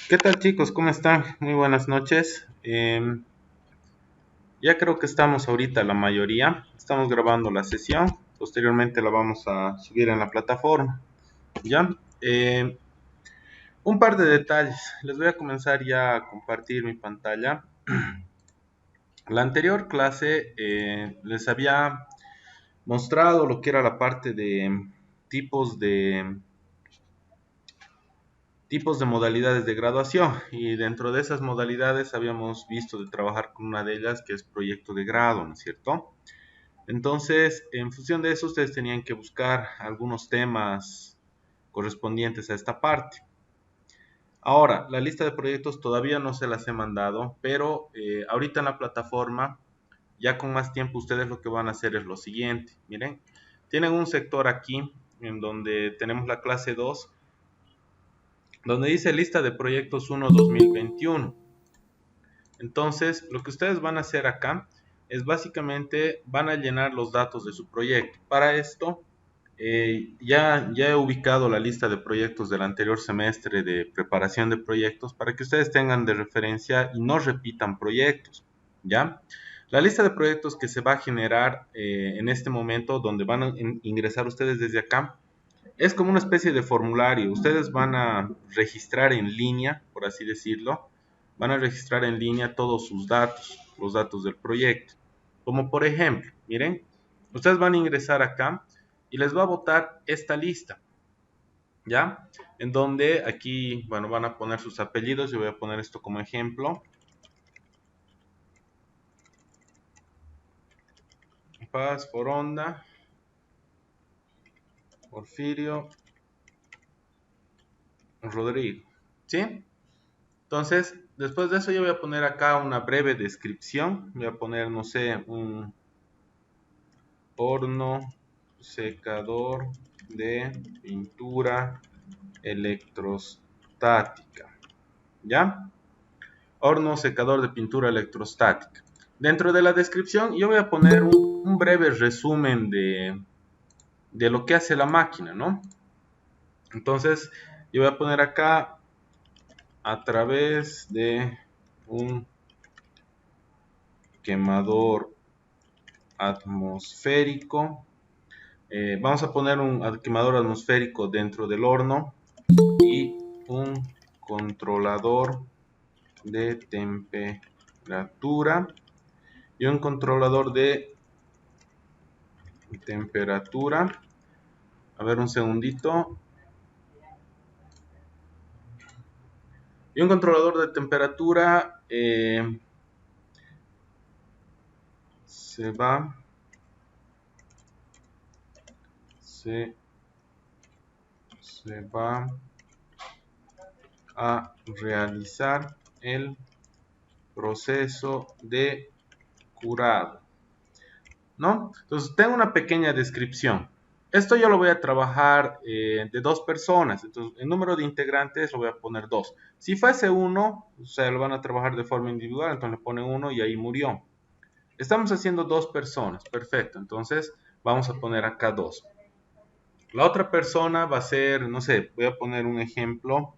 ¿Qué tal chicos? ¿Cómo están? Muy buenas noches. Ya creo que estamos ahorita la mayoría. Estamos grabando la sesión. Posteriormente la vamos a subir en la plataforma. ¿Ya? Un par de detalles. Les voy a comenzar ya a compartir mi pantalla. La anterior clase les había mostrado lo que era la parte de tipos de tipos de modalidades de graduación y dentro de esas modalidades habíamos visto de trabajar con una de ellas que es proyecto de grado, ¿no es cierto? Entonces, en función de eso, ustedes tenían que buscar algunos temas correspondientes a esta parte. Ahora, la lista de proyectos todavía no se las he mandado, pero ahorita en la plataforma, ya con más tiempo, ustedes lo que van a hacer es lo siguiente. Miren, tienen un sector aquí en donde tenemos la clase 2 donde dice lista de proyectos 1 2021. Entonces, lo que ustedes van a hacer acá es básicamente van a llenar los datos de su proyecto. Para esto, ya he ubicado la lista de proyectos del anterior semestre de preparación de proyectos para que ustedes tengan de referencia y no repitan proyectos, ¿ya? La lista de proyectos que se va a generar en este momento, donde van a ingresar ustedes desde acá, es como una especie de formulario. Ustedes van a registrar en línea, por así decirlo, van a registrar en línea todos sus datos, los datos del proyecto. Como por ejemplo, miren, ustedes van a ingresar acá y les va a botar esta lista, ¿ya? En donde aquí, bueno, van a poner sus apellidos. Yo voy a poner esto como ejemplo. Paz, Foronda, Porfirio, Rodrigo, ¿sí? Entonces, después de eso yo voy a poner acá una breve descripción. Voy a poner, no sé, un horno secador de pintura electrostática. ¿Ya? Horno secador de pintura electrostática. Dentro de la descripción yo voy a poner un breve resumen de lo que hace la máquina, ¿no? Entonces, yo voy a poner acá a través de un quemador atmosférico. Vamos a poner un quemador atmosférico dentro del horno y un controlador de temperatura y un controlador de temperatura. A ver un segundito. Y un controlador de temperatura se va se, se va a realizar el proceso de curado, ¿no? Entonces tengo una pequeña descripción. Esto yo lo voy a trabajar de dos personas. Entonces el número de integrantes lo voy a poner dos. Si fuese uno, o sea, lo van a trabajar de forma individual, entonces le ponen uno y ahí murió. Estamos haciendo dos personas, perfecto. Entonces vamos a poner acá dos. La otra persona va a ser, no sé, voy a poner un ejemplo.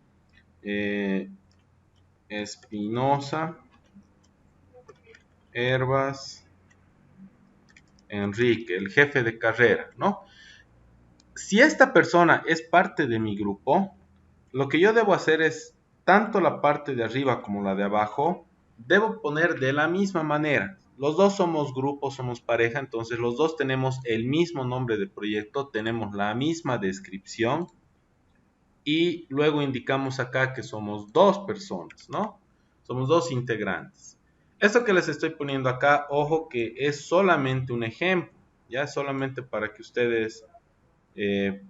Espinosa, Herbas, Enrique, el jefe de carrera, ¿no? Si esta persona es parte de mi grupo, lo que yo debo hacer es, tanto la parte de arriba como la de abajo, debo poner de la misma manera. Los dos somos grupo, somos pareja, entonces los dos tenemos el mismo nombre de proyecto, tenemos la misma descripción y luego indicamos acá que somos dos personas, ¿no? Somos dos integrantes. Esto que les estoy poniendo acá, ojo que es solamente un ejemplo, ya solamente para que ustedes eh,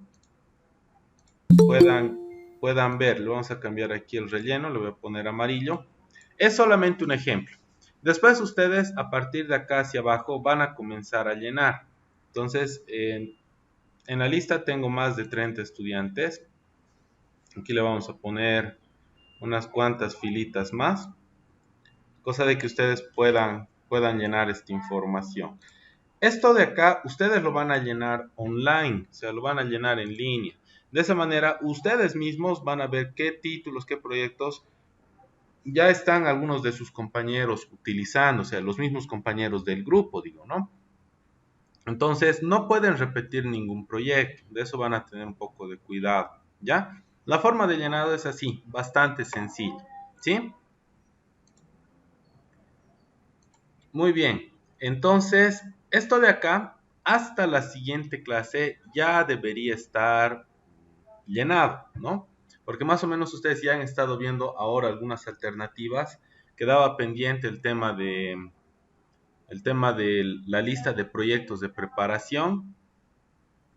puedan, puedan ver. Le vamos a cambiar aquí el relleno, le voy a poner amarillo. Es solamente un ejemplo. Después ustedes a partir de acá hacia abajo van a comenzar a llenar. Entonces en la lista tengo más de 30 estudiantes. Aquí le vamos a poner unas cuantas filitas más, cosa de que ustedes puedan llenar esta información. Esto de acá, ustedes lo van a llenar online, o sea, lo van a llenar en línea. De esa manera, ustedes mismos van a ver qué títulos, qué proyectos ya están algunos de sus compañeros utilizando, o sea, los mismos compañeros del grupo, digo, ¿no? Entonces, no pueden repetir ningún proyecto, de eso van a tener un poco de cuidado, ¿ya? La forma de llenado es así, bastante sencilla, ¿sí? Muy bien, entonces, esto de acá, hasta la siguiente clase ya debería estar llenado, ¿no? Porque más o menos ustedes ya han estado viendo ahora algunas alternativas. Quedaba pendiente el tema de la lista de proyectos de preparación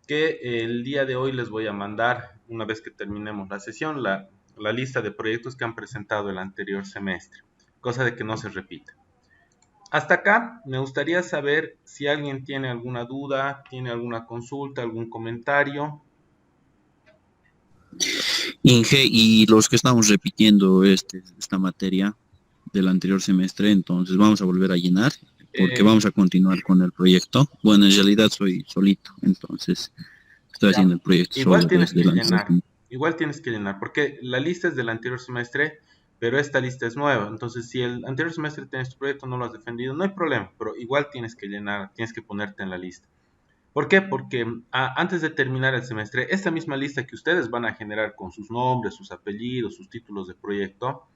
que el día de hoy les voy a mandar, una vez que terminemos la sesión, la lista de proyectos que han presentado el anterior semestre, cosa de que no se repita. Hasta acá me gustaría saber si alguien tiene alguna duda, tiene alguna consulta, algún comentario. Inge, y los que estamos repitiendo esta materia del anterior semestre, entonces vamos a volver a llenar porque Eh, vamos a continuar con el proyecto. Bueno, en realidad soy solito, entonces estoy ya, haciendo el proyecto igual solo tienes desde que el anterior llenar, semestre. igual tienes que llenar, porque la lista es del anterior semestre, pero esta lista es nueva. Entonces, si el anterior semestre tienes tu proyecto, no lo has defendido, no hay problema, pero igual tienes que llenar, tienes que ponerte en la lista. ¿Por qué? Porque antes de terminar el semestre, esta misma lista que ustedes van a generar con sus nombres, sus apellidos, sus títulos de proyecto,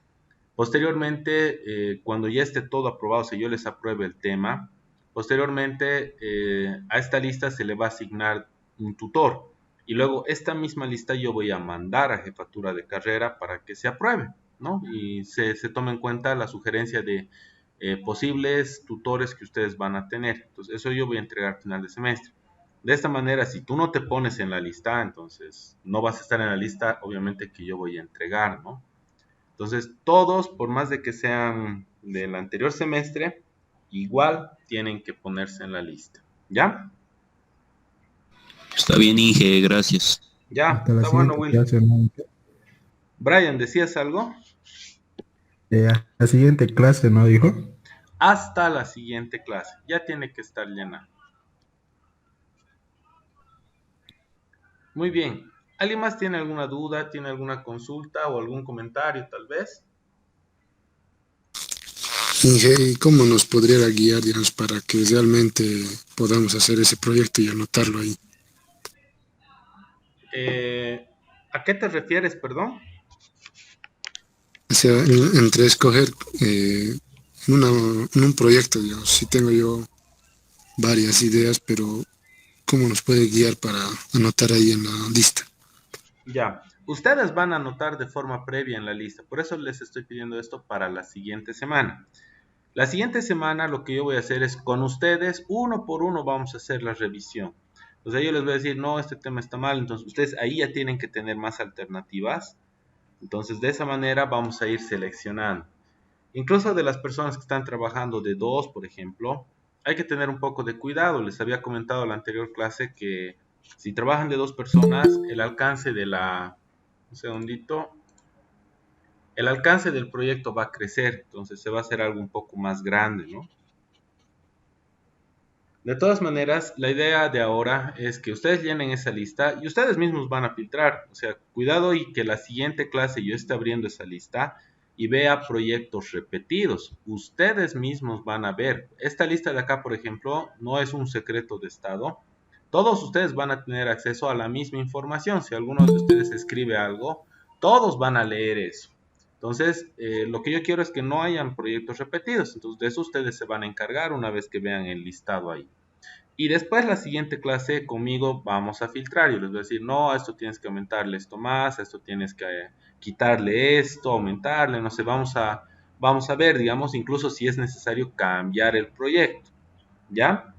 posteriormente, cuando ya esté todo aprobado, si yo les apruebe el tema, posteriormente a esta lista se le va a asignar un tutor. Y luego esta misma lista yo voy a mandar a jefatura de carrera para que se apruebe, ¿no? Y se tome en cuenta la sugerencia de posibles tutores que ustedes van a tener. Entonces, eso yo voy a entregar al final de semestre. De esta manera, si tú no te pones en la lista, entonces no vas a estar en la lista, obviamente, que yo voy a entregar, ¿no? Entonces, todos, por más de que sean del anterior semestre, igual tienen que ponerse en la lista. ¿Ya? Está bien, Inge, gracias. Ya, Hasta la está bueno, siguiente Will. clase, ¿no? Brian, ¿decías algo? Hasta la siguiente clase, ¿no dijo? Hasta la siguiente clase. Ya tiene que estar llena. Muy bien. ¿Alguien más tiene alguna duda, tiene alguna consulta o algún comentario, tal vez? Inge, ¿y cómo nos podría guiar, digamos, para que realmente podamos hacer ese proyecto y anotarlo ahí? Eh, ¿A qué te refieres, perdón? O sea, entre escoger en un proyecto, digamos, sí tengo yo varias ideas, pero ¿cómo nos puede guiar para anotar ahí en la lista? Ya. Ustedes van a anotar de forma previa en la lista. Por eso les estoy pidiendo esto para la siguiente semana. La siguiente semana lo que yo voy a hacer es con ustedes, uno por uno vamos a hacer la revisión. O sea, yo les voy a decir, no, este tema está mal, entonces ustedes ahí ya tienen que tener más alternativas. Entonces, de esa manera vamos a ir seleccionando. Incluso de las personas que están trabajando de dos, por ejemplo, hay que tener un poco de cuidado. Les había comentado en la anterior clase que si trabajan de dos personas, el alcance de un segundito, el alcance del proyecto va a crecer, entonces se va a hacer algo un poco más grande, ¿no? De todas maneras, la idea de ahora es que ustedes llenen esa lista y ustedes mismos van a filtrar. O sea, cuidado y que la siguiente clase yo esté abriendo esa lista y vea proyectos repetidos. Ustedes mismos van a ver. Esta lista de acá, por ejemplo, no es un secreto de estado. Todos ustedes van a tener acceso a la misma información. Si alguno de ustedes escribe algo, todos van a leer eso. Entonces, lo que yo quiero es que no hayan proyectos repetidos. Entonces, de eso ustedes se van a encargar una vez que vean el listado ahí. Y después la siguiente clase conmigo vamos a filtrar. Yo les voy a decir, no, a esto tienes que aumentarle esto más, a esto tienes que quitarle esto, aumentarle, no sé, vamos a ver, digamos, incluso si es necesario cambiar el proyecto. ¿Ya?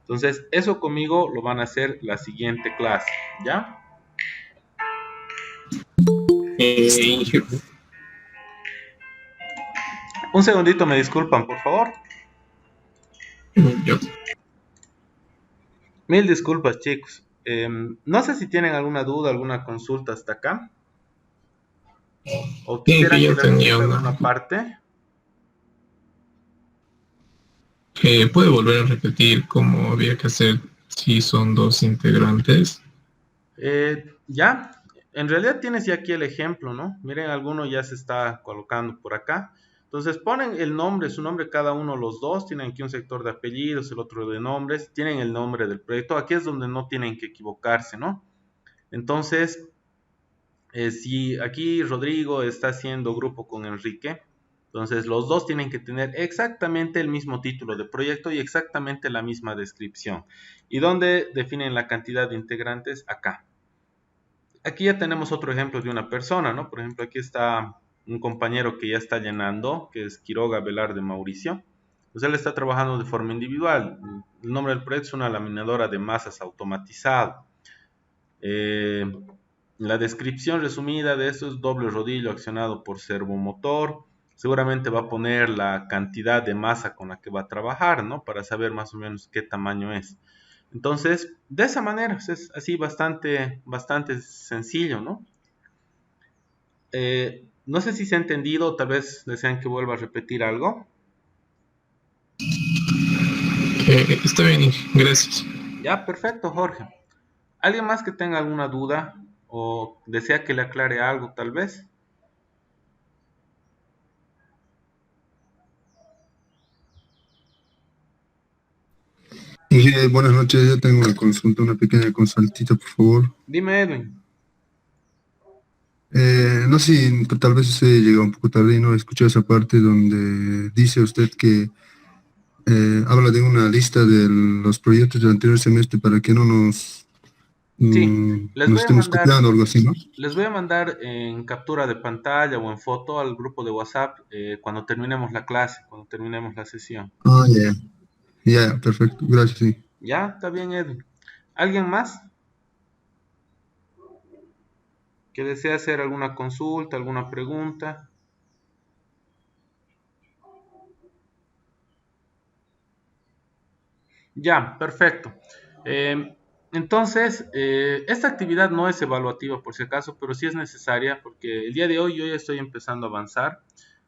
Entonces, eso conmigo lo van a hacer la siguiente clase. ¿Ya? Inge, Un segundito, me disculpan, por favor. yo. Mil disculpas, chicos. No sé si tienen alguna duda, alguna consulta hasta acá. O Sí, que quisieran que yo les tenía repita una. alguna parte. ¿Puede volver a repetir cómo había que hacer si son dos integrantes? Ya. en realidad tienes ya aquí el ejemplo, ¿no? Miren, alguno ya se está colocando por acá. Entonces ponen el nombre, su nombre cada uno, los dos, tienen aquí un sector de apellidos, el otro de nombres, tienen el nombre del proyecto, aquí es donde no tienen que equivocarse, ¿no? Entonces, si aquí Rodrigo está haciendo grupo con Enrique, entonces los dos tienen que tener exactamente el mismo título de proyecto y exactamente la misma descripción. ¿Y dónde definen la cantidad de integrantes? Acá. Aquí ya tenemos otro ejemplo de una persona, ¿no? Por ejemplo, aquí está un compañero que ya está llenando, que es Quiroga Velarde Mauricio. Pues él está trabajando de forma individual. El nombre del proyecto es una laminadora de masas automatizada. La descripción resumida de esto es doble rodillo accionado por servomotor. Seguramente va a poner la cantidad de masa con la que va a trabajar, ¿no? Para saber más o menos qué tamaño es. Entonces, de esa manera, es así bastante sencillo, ¿no? No sé si se ha entendido, tal vez desean que vuelva a repetir algo. Está bien, gracias. Ya, perfecto, Jorge. ¿Alguien más que tenga alguna duda o desea que le aclare algo, tal vez? Inge, buenas noches, yo tengo una consulta, una pequeña consultita, por favor. Dime, Edwin. No sé si tal vez usted llega un poco tarde y no escuchó esa parte donde dice usted que habla de una lista de los proyectos del anterior semestre para que no Sí, nos estemos copiando o algo así, ¿no? les voy a mandar en captura de pantalla o en foto al grupo de WhatsApp cuando terminemos la clase, cuando terminemos la sesión. Ah, ya, ya, perfecto, gracias, sí. ¿Ya? ¿Está bien, Edwin? ¿Alguien más que desea hacer alguna consulta, alguna pregunta? Ya, perfecto. Entonces, esta actividad no es evaluativa por si acaso, pero sí es necesaria porque el día de hoy yo ya estoy empezando a avanzar.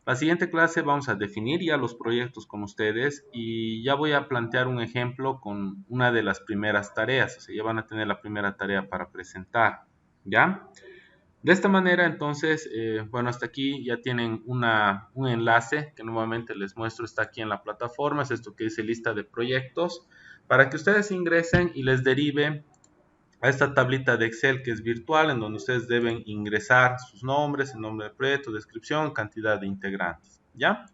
La siguiente clase vamos a definir ya los proyectos con ustedes y ya voy a plantear un ejemplo con una de las primeras tareas. O sea, ya van a tener la primera tarea para presentar, ¿ya? De esta manera, entonces, bueno, hasta aquí ya tienen un enlace que nuevamente les muestro, está aquí en la plataforma, es esto que dice lista de proyectos, para que ustedes ingresen y les derive a esta tablita de Excel que es virtual, en donde ustedes deben ingresar sus nombres, el nombre del proyecto, descripción, cantidad de integrantes, ¿ya?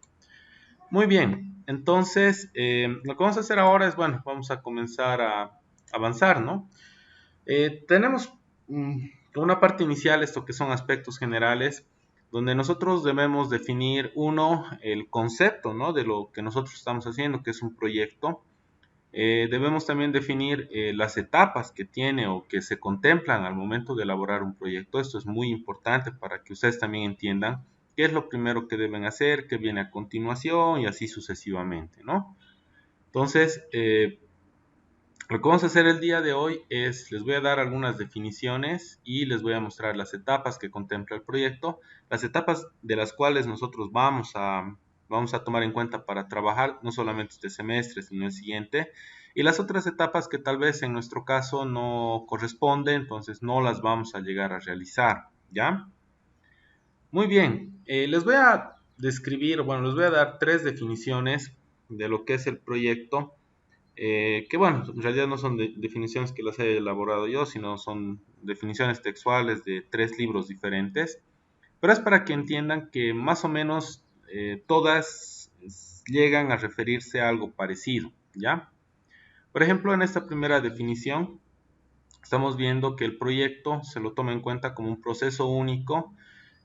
Muy bien, entonces, lo que vamos a hacer ahora es, bueno, vamos a comenzar a avanzar, ¿no? Tenemos una parte inicial, esto que son aspectos generales, donde nosotros debemos definir, uno, el concepto, ¿no? De lo que nosotros estamos haciendo, que es un proyecto. Debemos también definir las etapas que tiene o que se contemplan al momento de elaborar un proyecto. Esto es muy importante para que ustedes también entiendan qué es lo primero que deben hacer, qué viene a continuación y así sucesivamente, ¿no? Entonces, lo que vamos a hacer el día de hoy es, les voy a dar algunas definiciones y les voy a mostrar las etapas que contempla el proyecto, las etapas de las cuales nosotros vamos a tomar en cuenta para trabajar, no solamente este semestre, sino el siguiente, y las otras etapas que tal vez en nuestro caso no corresponden, entonces no las vamos a llegar a realizar, ¿ya? Muy bien, les voy a describir, bueno, les voy a dar tres definiciones de lo que es el proyecto que bueno, en realidad no son definiciones que las haya elaborado yo, sino son definiciones textuales de tres libros diferentes, pero es para que entiendan que más o menos todas llegan a referirse a algo parecido, ¿ya? Por ejemplo, en esta primera definición estamos viendo que el proyecto se lo toma en cuenta como un proceso único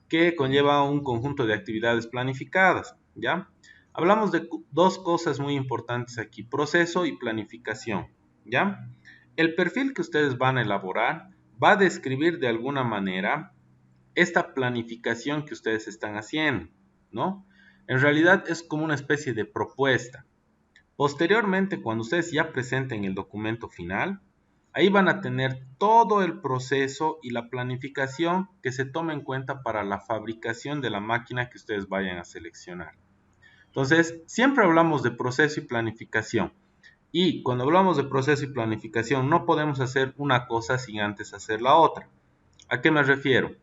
que conlleva un conjunto de actividades planificadas, ¿ya? Hablamos de dos cosas muy importantes aquí, proceso y planificación, ¿ya? El perfil que ustedes van a elaborar va a describir de alguna manera esta planificación que ustedes están haciendo, ¿no? En realidad es como una especie de propuesta. Posteriormente, cuando ustedes ya presenten el documento final, ahí van a tener todo el proceso y la planificación que se toma en cuenta para la fabricación de la máquina que ustedes vayan a seleccionar. Entonces, siempre hablamos de proceso y planificación. Y cuando hablamos de proceso y planificación, no podemos hacer una cosa sin antes hacer la otra. ¿A qué me refiero?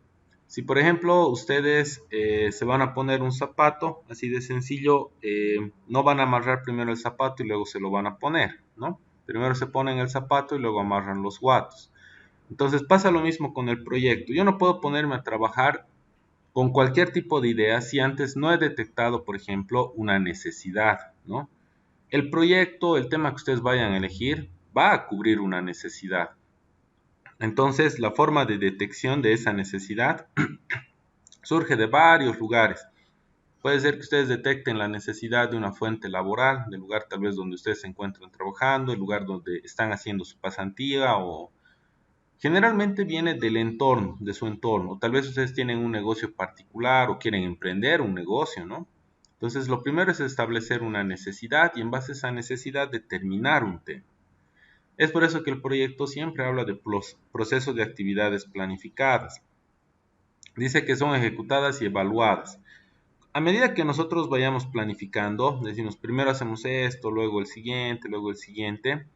Si por ejemplo ustedes se van a poner un zapato, así de sencillo, no van a amarrar primero el zapato y luego se lo van a poner, ¿no? Primero se ponen el zapato y luego amarran los guatos. Entonces pasa lo mismo con el proyecto. Yo no puedo ponerme a trabajar con cualquier tipo de idea si antes no he detectado, por ejemplo, una necesidad, ¿no? El proyecto, el tema que ustedes vayan a elegir, va a cubrir una necesidad. Entonces, la forma de detección de esa necesidad surge de varios lugares. Puede ser que ustedes detecten la necesidad de una fuente laboral, del lugar tal vez donde ustedes se encuentran trabajando, el lugar donde están haciendo su pasantía o generalmente viene del entorno, de su entorno. Tal vez ustedes tienen un negocio particular o quieren emprender un negocio, ¿no? Entonces, lo primero es establecer una necesidad y en base a esa necesidad determinar un tema. Es por eso que el proyecto siempre habla de procesos de actividades planificadas. Dice que son ejecutadas y evaluadas. A medida que nosotros vayamos planificando, decimos primero hacemos esto, luego el siguiente,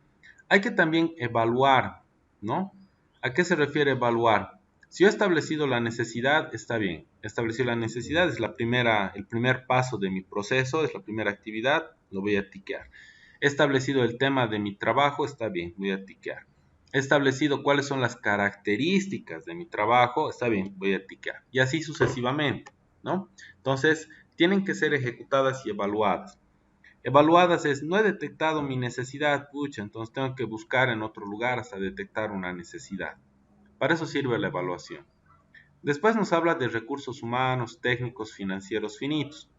hay que también evaluar, ¿no? ¿A qué se refiere evaluar? Si yo he establecido la necesidad, está bien. Establecido la necesidad es el primer paso de mi proceso, es la primera actividad, lo voy a tiquear. He establecido el tema de mi trabajo, está bien, voy a tiquear. He establecido cuáles son las características de mi trabajo, está bien, voy a tiquear. Y así sucesivamente, ¿no? Entonces, tienen que ser ejecutadas y evaluadas. Evaluadas es, no he detectado mi necesidad, pucha, entonces tengo que buscar en otro lugar hasta detectar una necesidad. Para eso sirve la evaluación. Después nos habla de recursos humanos, técnicos, financieros finitos.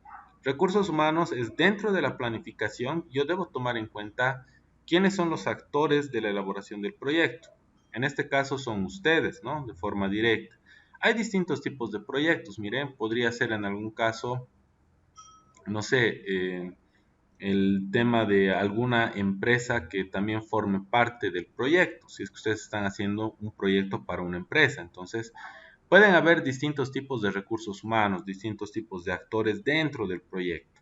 Recursos humanos es dentro de la planificación, yo debo tomar en cuenta quiénes son los actores de la elaboración del proyecto. En este caso son ustedes, ¿no? De forma directa. Hay distintos tipos de proyectos, miren, podría ser en algún caso, no sé, el tema de alguna empresa que también forme parte del proyecto, si es que ustedes están haciendo un proyecto para una empresa. Entonces, pueden haber distintos tipos de recursos humanos, distintos tipos de actores dentro del proyecto.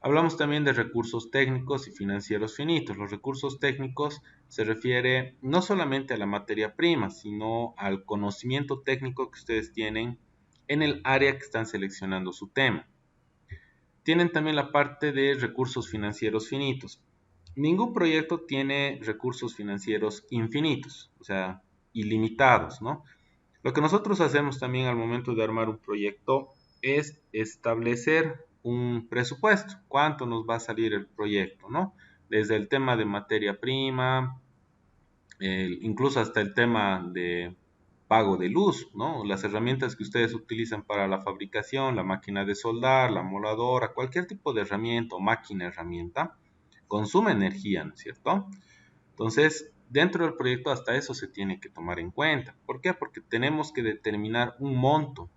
Hablamos también de recursos técnicos y financieros finitos. Los recursos técnicos se refiere no solamente a la materia prima, sino al conocimiento técnico que ustedes tienen en el área que están seleccionando su tema. Tienen también la parte de recursos financieros finitos. Ningún proyecto tiene recursos financieros infinitos, o sea, ilimitados, ¿no? Lo que nosotros hacemos también al momento de armar un proyecto es establecer un presupuesto, cuánto nos va a salir el proyecto, ¿no? Desde el tema de materia prima, incluso hasta el tema de pago de luz, ¿no? Las herramientas que ustedes utilizan para la fabricación, la máquina de soldar, la moladora, cualquier tipo de herramienta o máquina herramienta, consume energía, ¿no es cierto? Entonces, dentro del proyecto hasta eso se tiene que tomar en cuenta. ¿Por qué? Porque tenemos que determinar un monto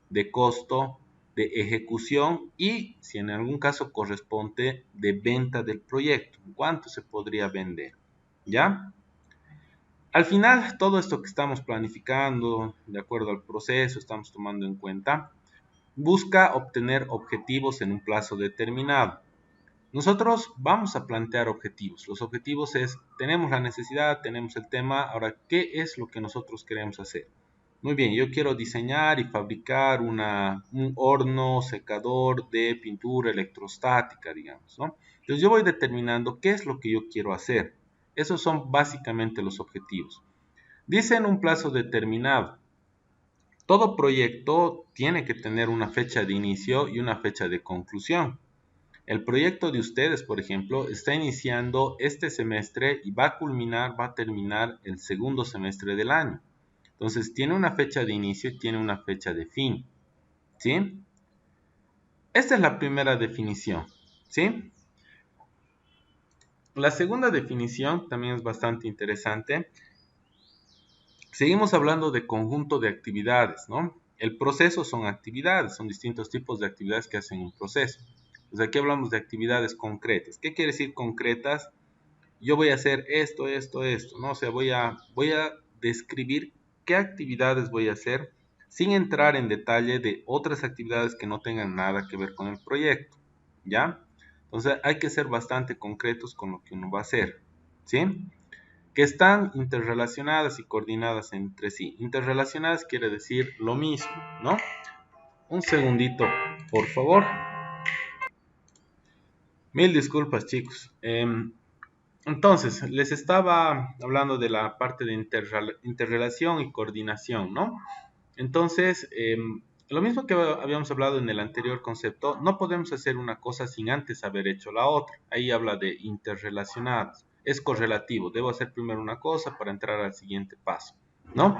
de costo de ejecución y, si en algún caso corresponde, de venta del proyecto. ¿Cuánto se podría vender? ¿Ya? Al final, todo esto que estamos planificando, de acuerdo al proceso, estamos tomando en cuenta, busca obtener objetivos en un plazo determinado. Nosotros vamos a plantear objetivos. Los objetivos es, tenemos la necesidad, tenemos el tema, ahora, ¿qué es lo que nosotros queremos hacer? Muy bien, yo quiero diseñar y fabricar un horno secador de pintura electrostática, digamos, ¿no? Entonces yo voy determinando qué es lo que yo quiero hacer. Esos son básicamente los objetivos. Dice en un plazo determinado. Todo proyecto tiene que tener una fecha de inicio y una fecha de conclusión. El proyecto de ustedes, por ejemplo, está iniciando este semestre y va a terminar el segundo semestre del año. Entonces, tiene una fecha de inicio y tiene una fecha de fin. ¿Sí? Esta es la primera definición. ¿Sí? La segunda definición también es bastante interesante. Seguimos hablando de conjunto de actividades, ¿no? El proceso son actividades, son distintos tipos de actividades que hacen un proceso. Pues aquí hablamos de actividades concretas. ¿Qué quiere decir concretas? Yo voy a hacer esto, ¿no? O sea, voy a describir qué actividades voy a hacer sin entrar en detalle de otras actividades que no tengan nada que ver con el proyecto, ¿ya? Entonces hay que ser bastante concretos con lo que uno va a hacer, ¿sí? que están interrelacionadas y coordinadas entre sí. Interrelacionadas quiere decir lo mismo, ¿no? Un segundito, por favor. Mil disculpas, chicos. Entonces, les estaba hablando de la parte de interrelación y coordinación, ¿no? Entonces, lo mismo que habíamos hablado en el anterior concepto, no podemos hacer una cosa sin antes haber hecho la otra. Ahí habla de interrelacionados. Es correlativo. Debo hacer primero una cosa para entrar al siguiente paso, ¿no?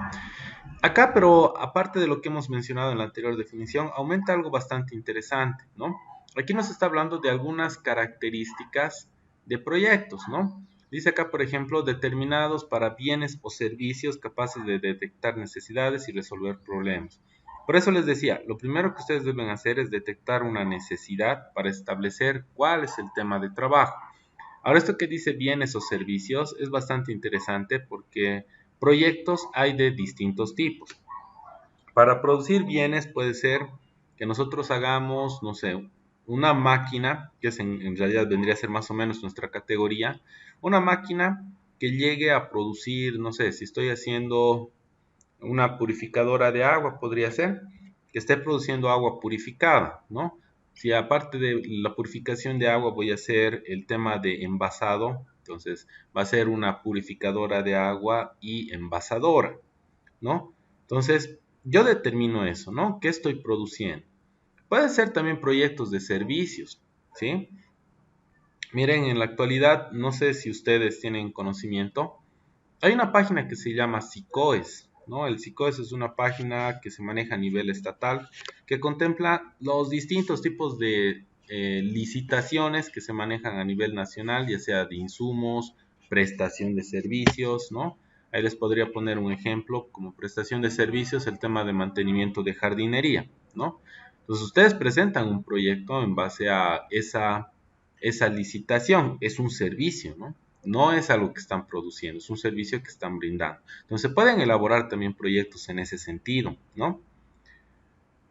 Acá, pero aparte de lo que hemos mencionado en la anterior definición, aumenta algo bastante interesante, ¿no? Aquí nos está hablando de algunas características de proyectos, ¿no? Dice acá, por ejemplo, determinados para bienes o servicios capaces de detectar necesidades y resolver problemas. Por eso les decía, lo primero que ustedes deben hacer es detectar una necesidad para establecer cuál es el tema de trabajo. Ahora, esto que dice bienes o servicios es bastante interesante porque proyectos hay de distintos tipos. Para producir bienes puede ser que nosotros hagamos, no sé, una máquina, que es en realidad vendría a ser más o menos nuestra categoría, una máquina que llegue a producir, no sé, si estoy haciendo una purificadora de agua, podría ser, que esté produciendo agua purificada, ¿no? Si aparte de la purificación de agua voy a hacer el tema de envasado, entonces va a ser una purificadora de agua y envasadora, ¿no? Entonces, yo determino eso, ¿no? ¿Qué estoy produciendo? Pueden ser también proyectos de servicios, ¿sí? Miren, en la actualidad, no sé si ustedes tienen conocimiento, hay una página que se llama SICOES, ¿no? El SICOES es una página que se maneja a nivel estatal, que contempla los distintos tipos de licitaciones que se manejan a nivel nacional, ya sea de insumos, prestación de servicios, ¿no? Ahí les podría poner un ejemplo, como prestación de servicios, el tema de mantenimiento de jardinería, ¿no? Entonces ustedes presentan un proyecto en base a esa licitación, es un servicio, ¿no? No es algo que están produciendo, es un servicio que están brindando. Entonces, se pueden elaborar también proyectos en ese sentido, ¿no?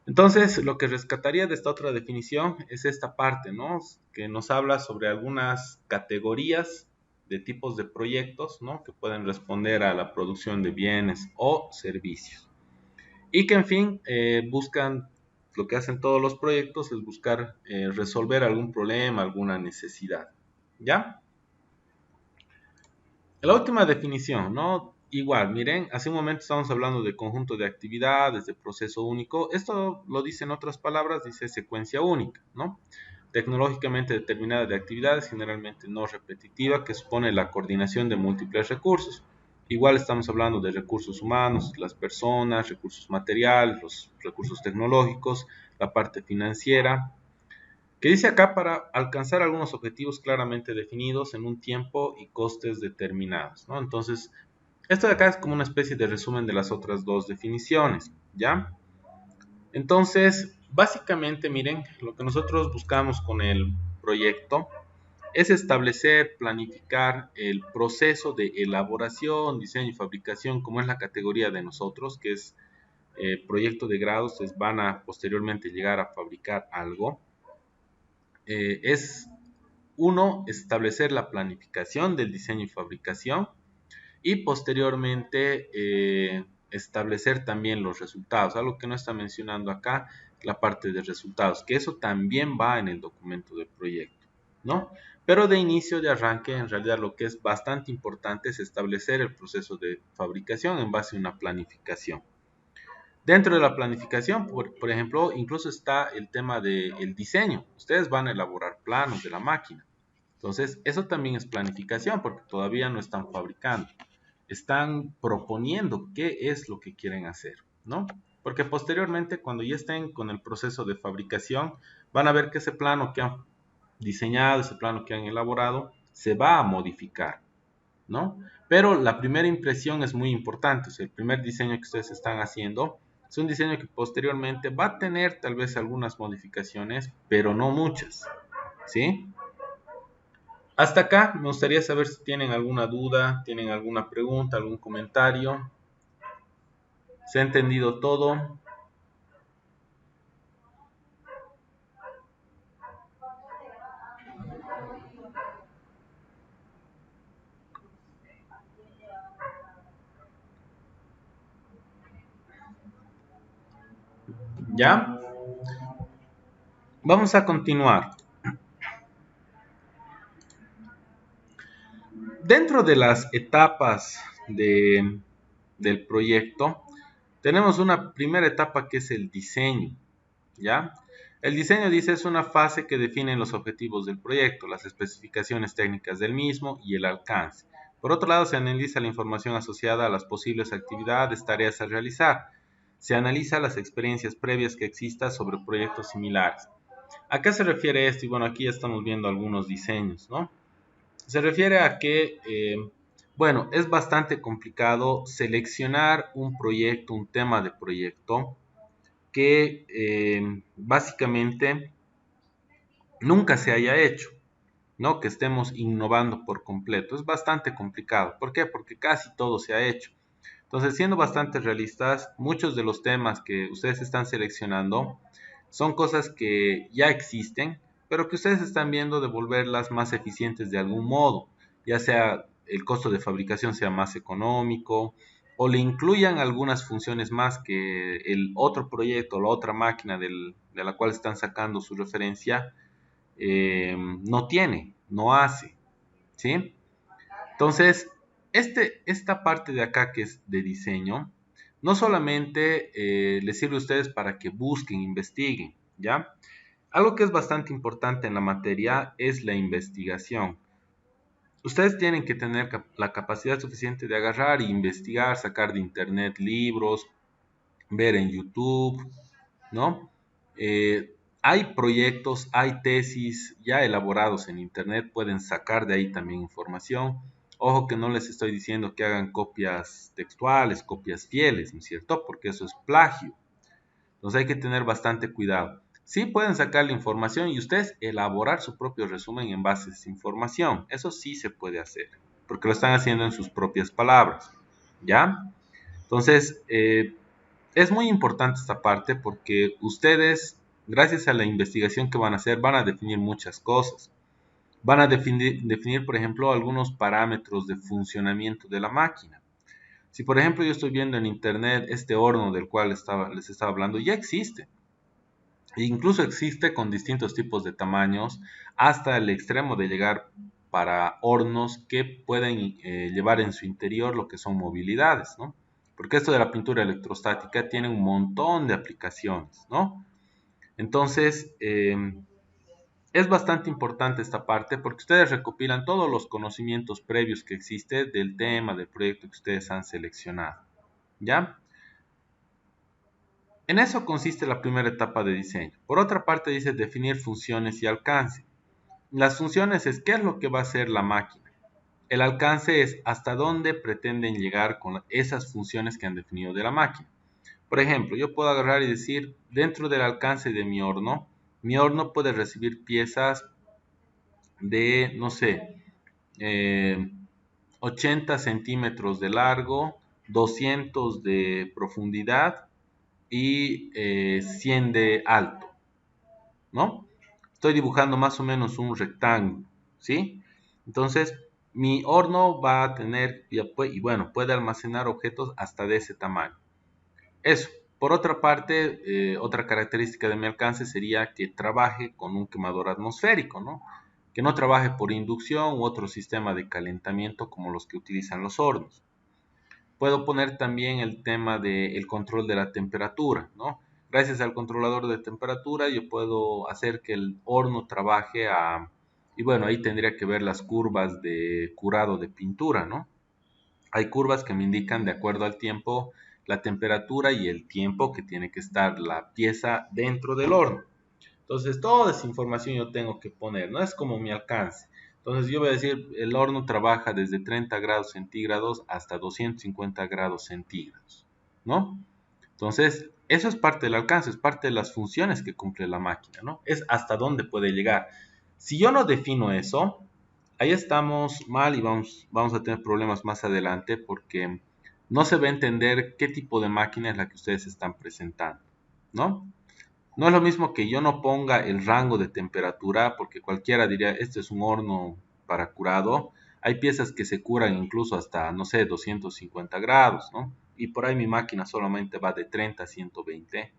Entonces, lo que rescataría de esta otra definición es esta parte, ¿no? Que nos habla sobre algunas categorías de tipos de proyectos, ¿no? Que pueden responder a la producción de bienes o servicios. Y que, en fin, buscan, lo que hacen todos los proyectos es buscar resolver algún problema, alguna necesidad, ¿ya? La última definición, ¿no? Igual, miren, hace un momento estamos hablando de conjunto de actividades, de proceso único. Esto lo dice en otras palabras, dice secuencia única, ¿no? Tecnológicamente determinada de actividades, generalmente no repetitiva, que supone la coordinación de múltiples recursos. Igual estamos hablando de recursos humanos, las personas, recursos materiales, los recursos tecnológicos, la parte financiera, que dice acá para alcanzar algunos objetivos claramente definidos en un tiempo y costes determinados, ¿no? Entonces, esto de acá es como una especie de resumen de las otras dos definiciones, ¿ya? Entonces, básicamente, miren, lo que nosotros buscamos con el proyecto es establecer, planificar el proceso de elaboración, diseño y fabricación, como es la categoría de nosotros, que es proyecto de grado, ustedes van a posteriormente llegar a fabricar algo. Es uno, establecer la planificación del diseño y fabricación y posteriormente establecer también los resultados. Algo que no está mencionando acá, la parte de resultados, que eso también va en el documento del proyecto, ¿no? Pero de inicio, de arranque, en realidad lo que es bastante importante es establecer el proceso de fabricación en base a una planificación. Dentro de la planificación, por ejemplo, incluso está el tema del diseño. Ustedes van a elaborar planos de la máquina. Entonces, eso también es planificación porque todavía no están fabricando. Están proponiendo qué es lo que quieren hacer, ¿no? Porque posteriormente, cuando ya estén con el proceso de fabricación, van a ver que ese plano que han diseñado, ese plano que han elaborado, se va a modificar, ¿no? Pero la primera impresión es muy importante. O sea, el primer diseño que ustedes están haciendo es un diseño que posteriormente va a tener tal vez algunas modificaciones, pero no muchas, ¿sí? Hasta acá me gustaría saber si tienen alguna duda, tienen alguna pregunta, algún comentario. ¿Se ha entendido todo? ¿Ya? Vamos a continuar. Dentro de las etapas del proyecto, tenemos una primera etapa que es el diseño, ¿ya? El diseño, dice, es una fase que define los objetivos del proyecto, las especificaciones técnicas del mismo y el alcance. Por otro lado, se analiza la información asociada a las posibles actividades, tareas a realizar. Se analiza las experiencias previas que existan sobre proyectos similares. ¿A qué se refiere esto? Y bueno, aquí ya estamos viendo algunos diseños, ¿no? Se refiere a que, bueno, es bastante complicado seleccionar un proyecto, un tema de proyecto que básicamente nunca se haya hecho, ¿no? Que estemos innovando por completo. Es bastante complicado. ¿Por qué? Porque casi todo se ha hecho. Entonces, siendo bastante realistas, muchos de los temas que ustedes están seleccionando son cosas que ya existen, pero que ustedes están viendo de volverlas más eficientes de algún modo, ya sea el costo de fabricación sea más económico o le incluyan algunas funciones más que el otro proyecto o la otra máquina de la cual están sacando su referencia no tiene, no hace, ¿sí? Entonces, esta parte de acá que es de diseño, no solamente les sirve a ustedes para que busquen, investiguen, ¿ya? Algo que es bastante importante en la materia es la investigación. Ustedes tienen que tener la capacidad suficiente de agarrar e investigar, sacar de internet libros, ver en YouTube, ¿no? Hay proyectos, hay tesis ya elaborados en internet, pueden sacar de ahí también información. Ojo que no les estoy diciendo que hagan copias textuales, copias fieles, ¿no es cierto? Porque eso es plagio. Entonces hay que tener bastante cuidado. Sí pueden sacar la información y ustedes elaborar su propio resumen en base a esa información. Eso sí se puede hacer, porque lo están haciendo en sus propias palabras, ¿ya? Entonces, es muy importante esta parte porque ustedes, gracias a la investigación que van a hacer, van a definir muchas cosas. Van a definir, por ejemplo, algunos parámetros de funcionamiento de la máquina. Si, por ejemplo, yo estoy viendo en internet este horno del cual les estaba hablando, ya existe. E incluso existe con distintos tipos de tamaños hasta el extremo de llegar para hornos que pueden llevar en su interior lo que son movilidades, ¿no? Porque esto de la pintura electrostática tiene un montón de aplicaciones, ¿no? Entonces, es bastante importante esta parte porque ustedes recopilan todos los conocimientos previos que existen del tema, del proyecto que ustedes han seleccionado, ¿ya? En eso consiste la primera etapa de diseño. Por otra parte dice definir funciones y alcance. Las funciones es qué es lo que va a hacer la máquina. El alcance es hasta dónde pretenden llegar con esas funciones que han definido de la máquina. Por ejemplo, yo puedo agarrar y decir, dentro del alcance de mi horno puede recibir piezas de, no sé, 80 centímetros de largo, 200 de profundidad y 100 de alto, ¿no? Estoy dibujando más o menos un rectángulo, ¿sí? Entonces, mi horno va a tener, y bueno, puede almacenar objetos hasta de ese tamaño. Eso. Por otra parte, otra característica de mi alcance sería que trabaje con un quemador atmosférico, ¿no? Que no trabaje por inducción u otro sistema de calentamiento como los que utilizan los hornos. Puedo poner también el tema del control de la temperatura, ¿no? Gracias al controlador de temperatura yo puedo hacer que el horno trabaje y bueno, ahí tendría que ver las curvas de curado de pintura, ¿no? Hay curvas que me indican de acuerdo al tiempo, la temperatura y el tiempo que tiene que estar la pieza dentro del horno. Entonces, toda esa información yo tengo que poner, no es como mi alcance. Entonces, yo voy a decir, el horno trabaja desde 30 grados centígrados hasta 250 grados centígrados, ¿no? Entonces, eso es parte del alcance, es parte de las funciones que cumple la máquina, ¿no? Es hasta dónde puede llegar. Si yo no defino eso, ahí estamos mal y vamos a tener problemas más adelante porque no se va a entender qué tipo de máquina es la que ustedes están presentando, ¿no? No es lo mismo que yo no ponga el rango de temperatura, porque cualquiera diría, este es un horno para curado. Hay piezas que se curan incluso hasta, no sé, 250 grados, ¿no? Y por ahí mi máquina solamente va de 30 a 120.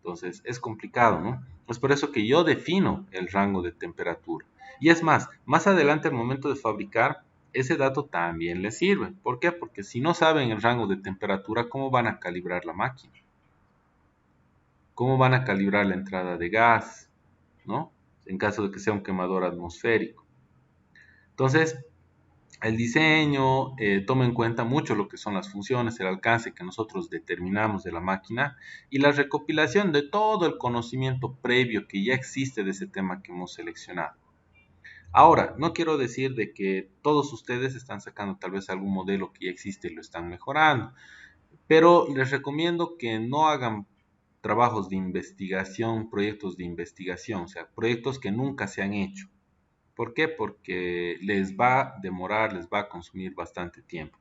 Entonces es complicado, ¿no? Es por eso que yo defino el rango de temperatura. Y es más adelante al momento de fabricar, ese dato también les sirve. ¿Por qué? Porque si no saben el rango de temperatura, ¿cómo van a calibrar la máquina? ¿Cómo van a calibrar la entrada de gas? ¿No? En caso de que sea un quemador atmosférico. Entonces, el diseño toma en cuenta mucho lo que son las funciones, el alcance que nosotros determinamos de la máquina y la recopilación de todo el conocimiento previo que ya existe de ese tema que hemos seleccionado. Ahora, no quiero decir de que todos ustedes están sacando tal vez algún modelo que ya existe y lo están mejorando, pero les recomiendo que no hagan trabajos de investigación, proyectos de investigación, o sea, proyectos que nunca se han hecho. ¿Por qué? Porque les va a demorar, les va a consumir bastante tiempo.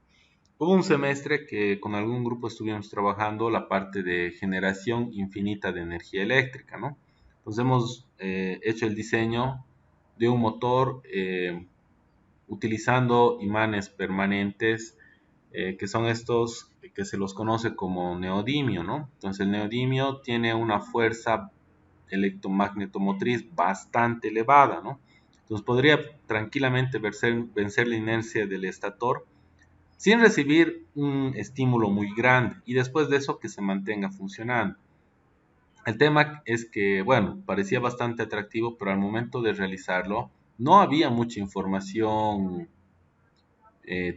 Hubo un semestre que con algún grupo estuvimos trabajando la parte de generación infinita de energía eléctrica, ¿no? Entonces hemos hecho el diseño de un motor utilizando imanes permanentes que son estos que se los conoce como neodimio, ¿no? Entonces el neodimio tiene una fuerza electromagnetomotriz bastante elevada, ¿no? Entonces podría tranquilamente vencer la inercia del estator sin recibir un estímulo muy grande y después de eso que se mantenga funcionando. El tema es que, bueno, parecía bastante atractivo, pero al momento de realizarlo no había mucha información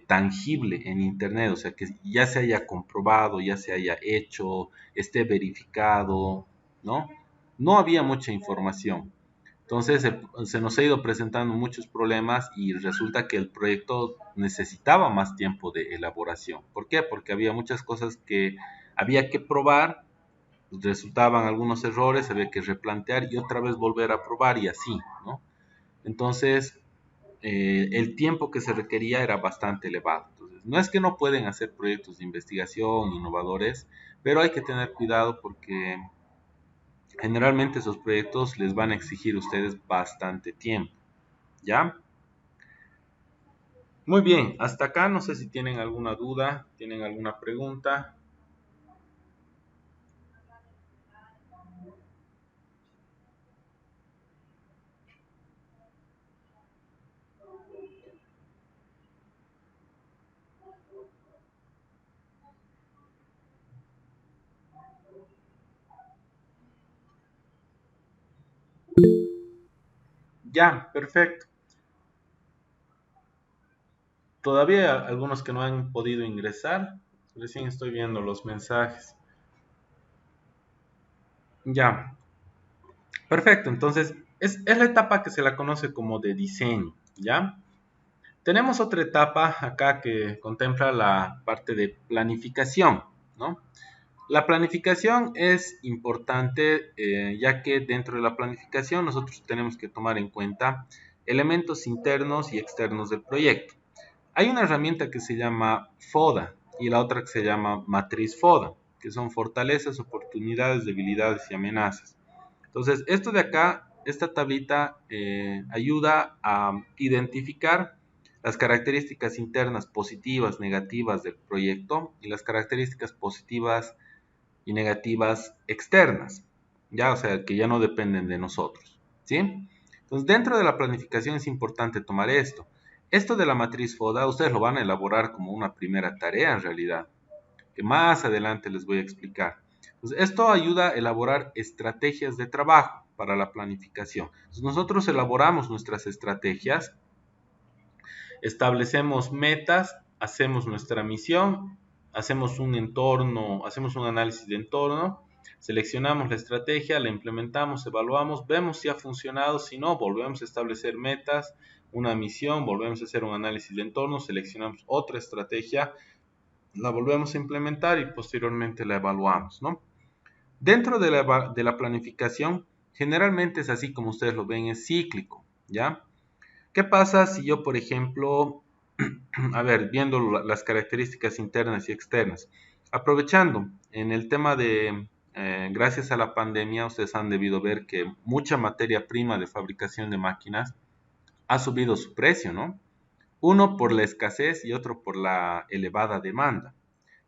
tangible en Internet, o sea, que ya se haya comprobado, ya se haya hecho, esté verificado, ¿no? No había mucha información. Entonces se nos ha ido presentando muchos problemas y resulta que el proyecto necesitaba más tiempo de elaboración. ¿Por qué? Porque había muchas cosas que había que probar, resultaban algunos errores, había que replantear y otra vez volver a probar y así, ¿no? Entonces el tiempo que se requería era bastante elevado. Entonces, no es que no pueden hacer proyectos de investigación innovadores, pero hay que tener cuidado porque generalmente esos proyectos les van a exigir a ustedes bastante tiempo, ¿ya? Muy bien, hasta acá no sé si tienen alguna duda, tienen alguna pregunta. Ya, perfecto. Todavía algunos que no han podido ingresar, recién estoy viendo los mensajes. Ya, perfecto. Entonces, es la etapa que se la conoce como de diseño, ¿ya? Tenemos otra etapa acá que contempla la parte de planificación, ¿no? La planificación es importante ya que dentro de la planificación nosotros tenemos que tomar en cuenta elementos internos y externos del proyecto. Hay una herramienta que se llama FODA y la otra que se llama matriz FODA, que son fortalezas, oportunidades, debilidades y amenazas. Entonces, esto de acá, esta tablita ayuda a identificar las características internas positivas, negativas del proyecto y las características positivas y negativas externas, ya, o sea, que ya no dependen de nosotros, ¿sí? Entonces, dentro de la planificación es importante tomar esto. Esto de la matriz FODA, ustedes lo van a elaborar como una primera tarea en realidad, que más adelante les voy a explicar. Entonces, esto ayuda a elaborar estrategias de trabajo para la planificación. Entonces, nosotros elaboramos nuestras estrategias, establecemos metas, hacemos nuestra misión, hacemos un entorno, hacemos un análisis de entorno, seleccionamos la estrategia, la implementamos, evaluamos, vemos si ha funcionado, si no, volvemos a establecer metas, una misión, volvemos a hacer un análisis de entorno, seleccionamos otra estrategia, la volvemos a implementar y posteriormente la evaluamos, ¿no? Dentro de la planificación, generalmente es así como ustedes lo ven, es cíclico, ¿ya? ¿Qué pasa si yo, por ejemplo, a ver, viendo las características internas y externas, aprovechando en el tema de, gracias a la pandemia, ustedes han debido ver que mucha materia prima de fabricación de máquinas ha subido su precio, ¿no? Uno por la escasez y otro por la elevada demanda.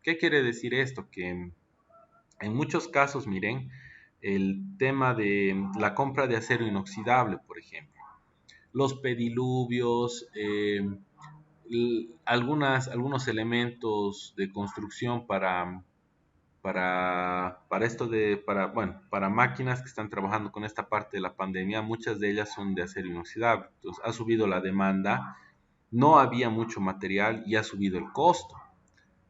¿Qué quiere decir esto? Que en muchos casos, miren, el tema de la compra de acero inoxidable, por ejemplo, los pediluvios, algunos elementos de construcción para máquinas que están trabajando con esta parte de la pandemia. Muchas de ellas son de acero inoxidable. Entonces ha subido la demanda, no había mucho material y ha subido el costo,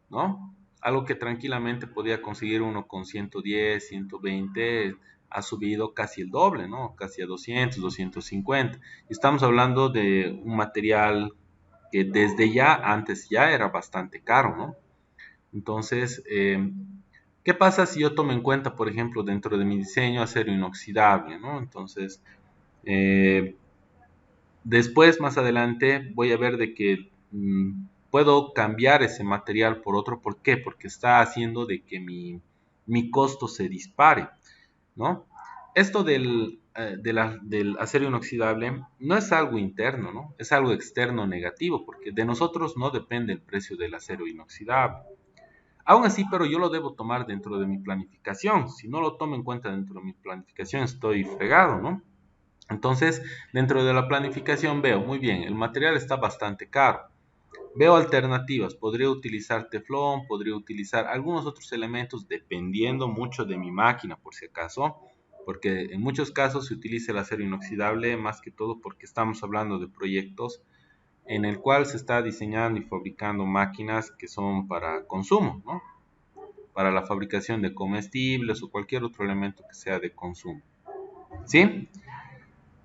¿no? Algo que tranquilamente podía conseguir uno con 110, 120, ha subido casi el doble, ¿no? Casi a 200, 250. Estamos hablando de un material que desde ya, antes ya era bastante caro, ¿no? Entonces, ¿qué pasa si yo tomo en cuenta, por ejemplo, dentro de mi diseño acero inoxidable, ¿no? Entonces, eh, después, más adelante, voy a ver de que puedo cambiar ese material por otro. ¿Por qué? Porque está haciendo de que mi costo se dispare, ¿no? Esto del acero inoxidable no es algo interno, ¿no? Es algo externo negativo, porque de nosotros no depende el precio del acero inoxidable. Aún así, pero yo lo debo tomar dentro de mi planificación. Si no lo tomo en cuenta dentro de mi planificación, estoy fregado, ¿no? Entonces, dentro de la planificación veo, muy bien, el material está bastante caro. Veo alternativas, podría utilizar teflón, podría utilizar algunos otros elementos dependiendo mucho de mi máquina, por si acaso, porque en muchos casos se utiliza el acero inoxidable más que todo porque estamos hablando de proyectos en el cual se está diseñando y fabricando máquinas que son para consumo, ¿no? Para la fabricación de comestibles o cualquier otro elemento que sea de consumo, ¿sí?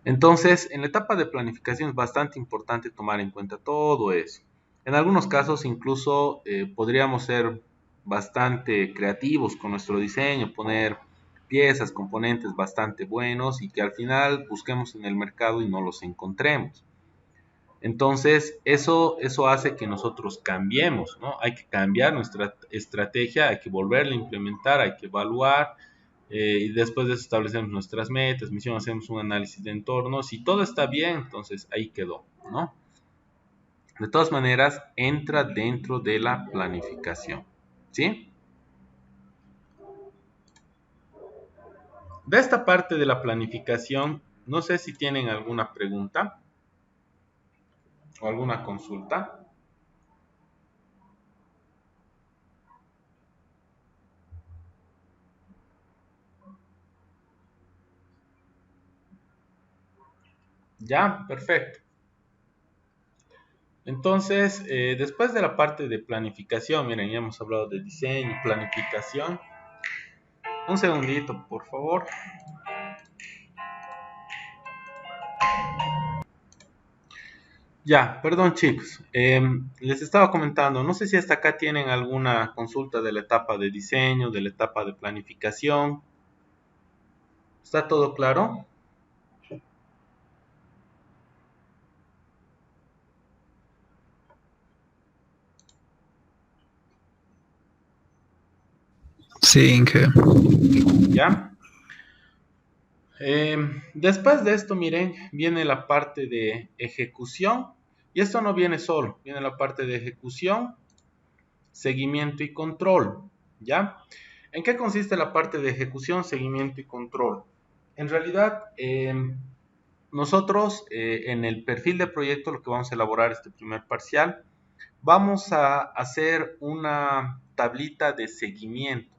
Entonces, en la etapa de planificación es bastante importante tomar en cuenta todo eso. En algunos casos incluso podríamos ser bastante creativos con nuestro diseño, poner piezas, componentes bastante buenos y que al final busquemos en el mercado y no los encontremos. Entonces, eso hace que nosotros cambiemos, ¿no? Hay que cambiar nuestra estrategia, hay que volverla a implementar, hay que evaluar y después de eso establecemos nuestras metas, misión, hacemos un análisis de entorno. Si todo está bien, entonces ahí quedó, ¿no? De todas maneras, entra dentro de la planificación, ¿sí? De esta parte de la planificación, no sé si tienen alguna pregunta o alguna consulta. Ya, perfecto. Entonces, después de la parte de planificación, miren, ya hemos hablado de diseño, planificación. Un segundito, por favor. Ya, perdón chicos. Les estaba comentando, no sé si hasta acá tienen alguna consulta de la etapa de diseño, de la etapa de planificación. ¿Está todo claro? Sí, Inge. ¿Ya? Después de esto, miren, viene la parte de ejecución. Y esto no viene solo, viene la parte de ejecución, seguimiento y control. ¿Ya? ¿En qué consiste la parte de ejecución, seguimiento y control? En realidad, nosotros en el perfil de proyecto, lo que vamos a elaborar este primer parcial, vamos a hacer una tablita de seguimiento,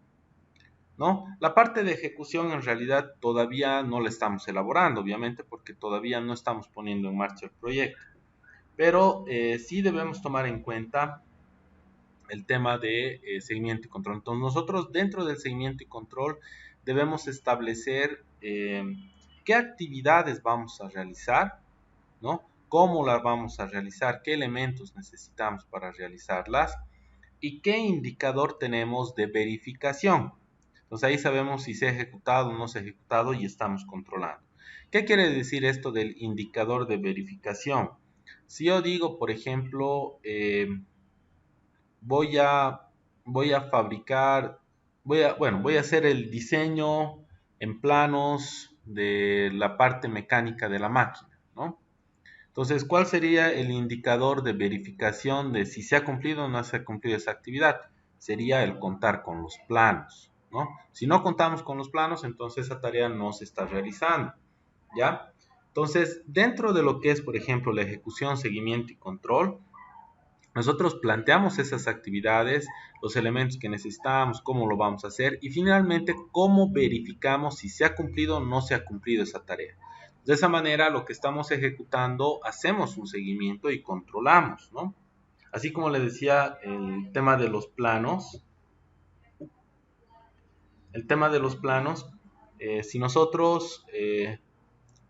¿no? La parte de ejecución en realidad todavía no la estamos elaborando, obviamente, porque todavía no estamos poniendo en marcha el proyecto. Pero sí debemos tomar en cuenta el tema de seguimiento y control. Entonces nosotros dentro del seguimiento y control debemos establecer qué actividades vamos a realizar, ¿no? Cómo las vamos a realizar, qué elementos necesitamos para realizarlas y qué indicador tenemos de verificación. Entonces ahí sabemos si se ha ejecutado o no se ha ejecutado y estamos controlando. ¿Qué quiere decir esto del indicador de verificación? Si yo digo, por ejemplo, voy a, voy a fabricar, voy a hacer el diseño en planos de la parte mecánica de la máquina, ¿no? Entonces, ¿cuál sería el indicador de verificación de si se ha cumplido o no se ha cumplido esa actividad? Sería el contar con los planos, ¿no? Si no contamos con los planos, entonces esa tarea no se está realizando, ¿ya? Entonces, dentro de lo que es, por ejemplo, la ejecución, seguimiento y control, nosotros planteamos esas actividades, los elementos que necesitamos, cómo lo vamos a hacer y finalmente cómo verificamos si se ha cumplido o no se ha cumplido esa tarea. De esa manera, lo que estamos ejecutando, hacemos un seguimiento y controlamos, ¿no? Así como les decía, el tema de los planos, si nosotros